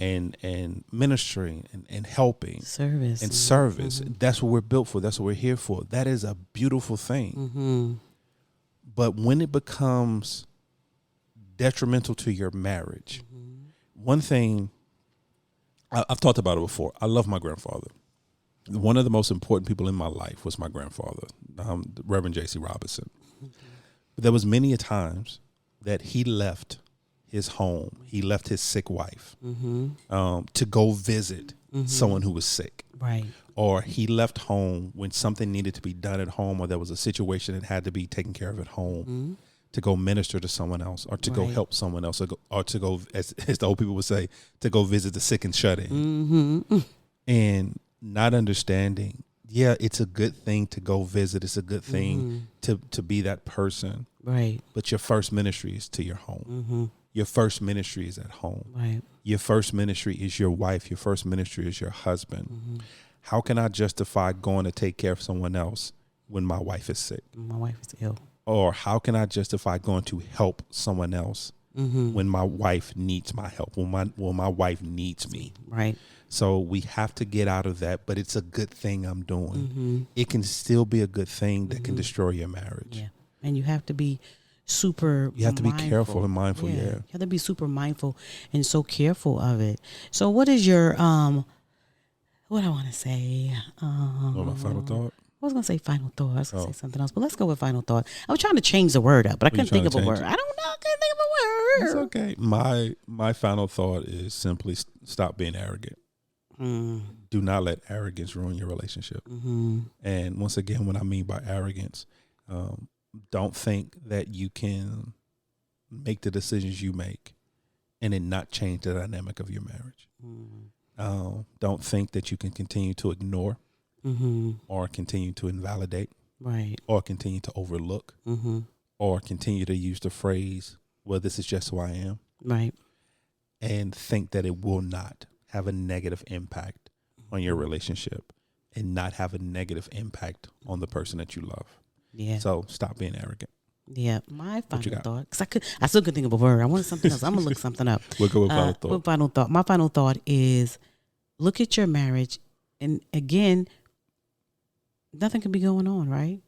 Speaker 3: ministering and helping, service. Mm-hmm. That's what we're built for. That's what we're here for. That is a beautiful thing. Mm-hmm. But when it becomes detrimental to your marriage, one thing, I've talked about it before. I love my grandfather. One of the most important people in my life was my grandfather, Reverend J.C. Robinson. Mm-hmm. But there was many a times that he left his home. He left his sick wife to go visit someone who was sick.
Speaker 2: Right.
Speaker 3: Or he left home when something needed to be done at home, or there was a situation that had to be taken care of at home, to go minister to someone else, or to go help someone else, or to go, as the old people would say, to go visit the sick and shut in. And not understanding, yeah, it's a good thing to go visit. It's a good thing to be that person.
Speaker 2: Right.
Speaker 3: But your first ministry is to your home. Your first ministry is at home.
Speaker 2: Right.
Speaker 3: Your first ministry is your wife. Your first ministry is your husband. How can I justify going to take care of someone else when my wife is sick?
Speaker 2: My wife is ill.
Speaker 3: Or how can I justify going to help someone else when my wife needs my help, when my wife needs me?
Speaker 2: Right.
Speaker 3: So we have to get out of that, but it's a good thing I'm doing. It can still be a good thing that can destroy your marriage.
Speaker 2: Yeah. And you have to be super
Speaker 3: You have to be
Speaker 2: mindful.
Speaker 3: careful and mindful, yeah.
Speaker 2: You have to be super mindful and so careful of it. So what is your what I want to say?
Speaker 3: What my final thought?
Speaker 2: I was gonna say final thought. I was gonna say something else, but let's go with final thought. I was trying to change the word up, but I couldn't think of a word. I don't know. I couldn't think of a word.
Speaker 3: It's okay. My final thought is simply stop being arrogant. Do not let arrogance ruin your relationship. And once again, what I mean by arrogance, don't think that you can make the decisions you make and it not change the dynamic of your marriage. Don't think that you can continue to ignore or continue to invalidate,
Speaker 2: right,
Speaker 3: or continue to overlook, or continue to use the phrase, well, this is just who I am,
Speaker 2: right,
Speaker 3: and think that it will not have a negative impact on your relationship and not have a negative impact on the person that you love.
Speaker 2: Yeah.
Speaker 3: So stop being arrogant.
Speaker 2: Yeah. My final thought, because I still couldn't think of a word. I wanted something else. I'm going to look something up.
Speaker 3: We'll go with final thought.
Speaker 2: With final thought. My final thought is look at your marriage. And again, nothing could be going on, right?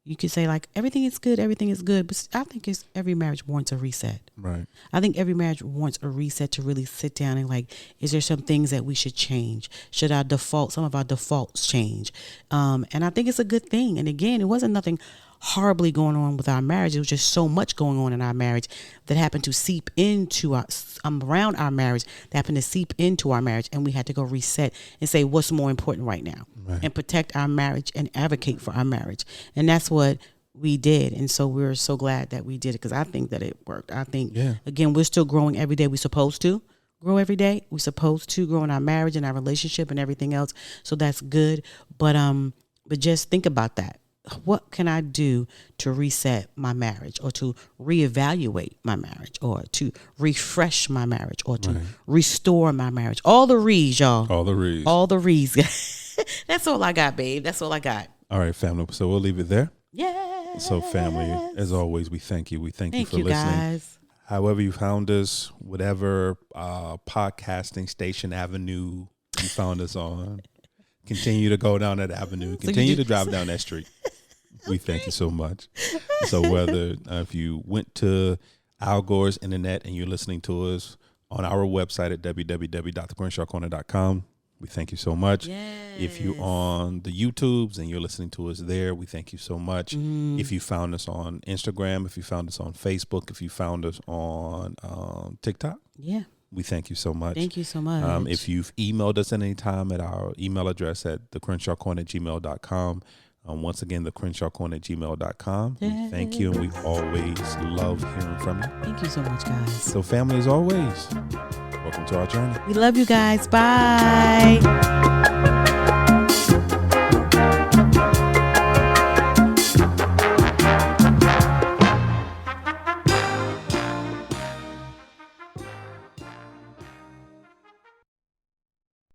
Speaker 2: You could say like everything is good, but I think every marriage wants a reset.
Speaker 3: Right.
Speaker 2: I think every marriage wants a reset to really sit down and like, is there some things that we should change? Should some of our defaults change? And I think it's a good thing. And again, it wasn't nothing horribly going on with our marriage. It was just so much going on in our marriage that happened to seep into around our marriage, that happened to seep into our marriage. And we had to go reset and say, what's more important right now?
Speaker 3: Right.
Speaker 2: And protect our marriage and advocate for our marriage. And that's what we did. And so we're so glad that we did it, because I think that it worked. I think, again, we're still growing every day. We're supposed to grow every day. We're supposed to grow in our marriage and our relationship and everything else. So that's good. But just think about that. What can I do to reset my marriage, or to reevaluate my marriage, or to refresh my marriage, or to restore my marriage? All the re's, y'all.
Speaker 3: All the re's.
Speaker 2: All the re's. That's all I got, babe. That's all I got.
Speaker 3: All right, family. So we'll leave it there.
Speaker 2: Yeah.
Speaker 3: So family, as always, we thank you. We thank you for listening.
Speaker 2: Guys.
Speaker 3: However you found us, whatever podcasting station avenue you found us on, continue to go down that avenue. Continue to drive down that street. We thank you so much. So whether if you went to Al Gore's internet and you're listening to us on our website at www.thecrenshawcorner.com, we thank you so much.
Speaker 2: Yes.
Speaker 3: If you're on the YouTubes and you're listening to us there, we thank you so much. If you found us on Instagram, if you found us on Facebook, if you found us on TikTok, we thank you so much.
Speaker 2: Thank you so much.
Speaker 3: If you've emailed us at any time at our email address at thecrenshawcorner@gmail.com, once again, thecrenshawcorner@gmail.com. We thank you, and we always love hearing from you.
Speaker 2: Thank you so much, guys.
Speaker 3: So family, as always, welcome to our journey.
Speaker 2: We love you guys. Bye.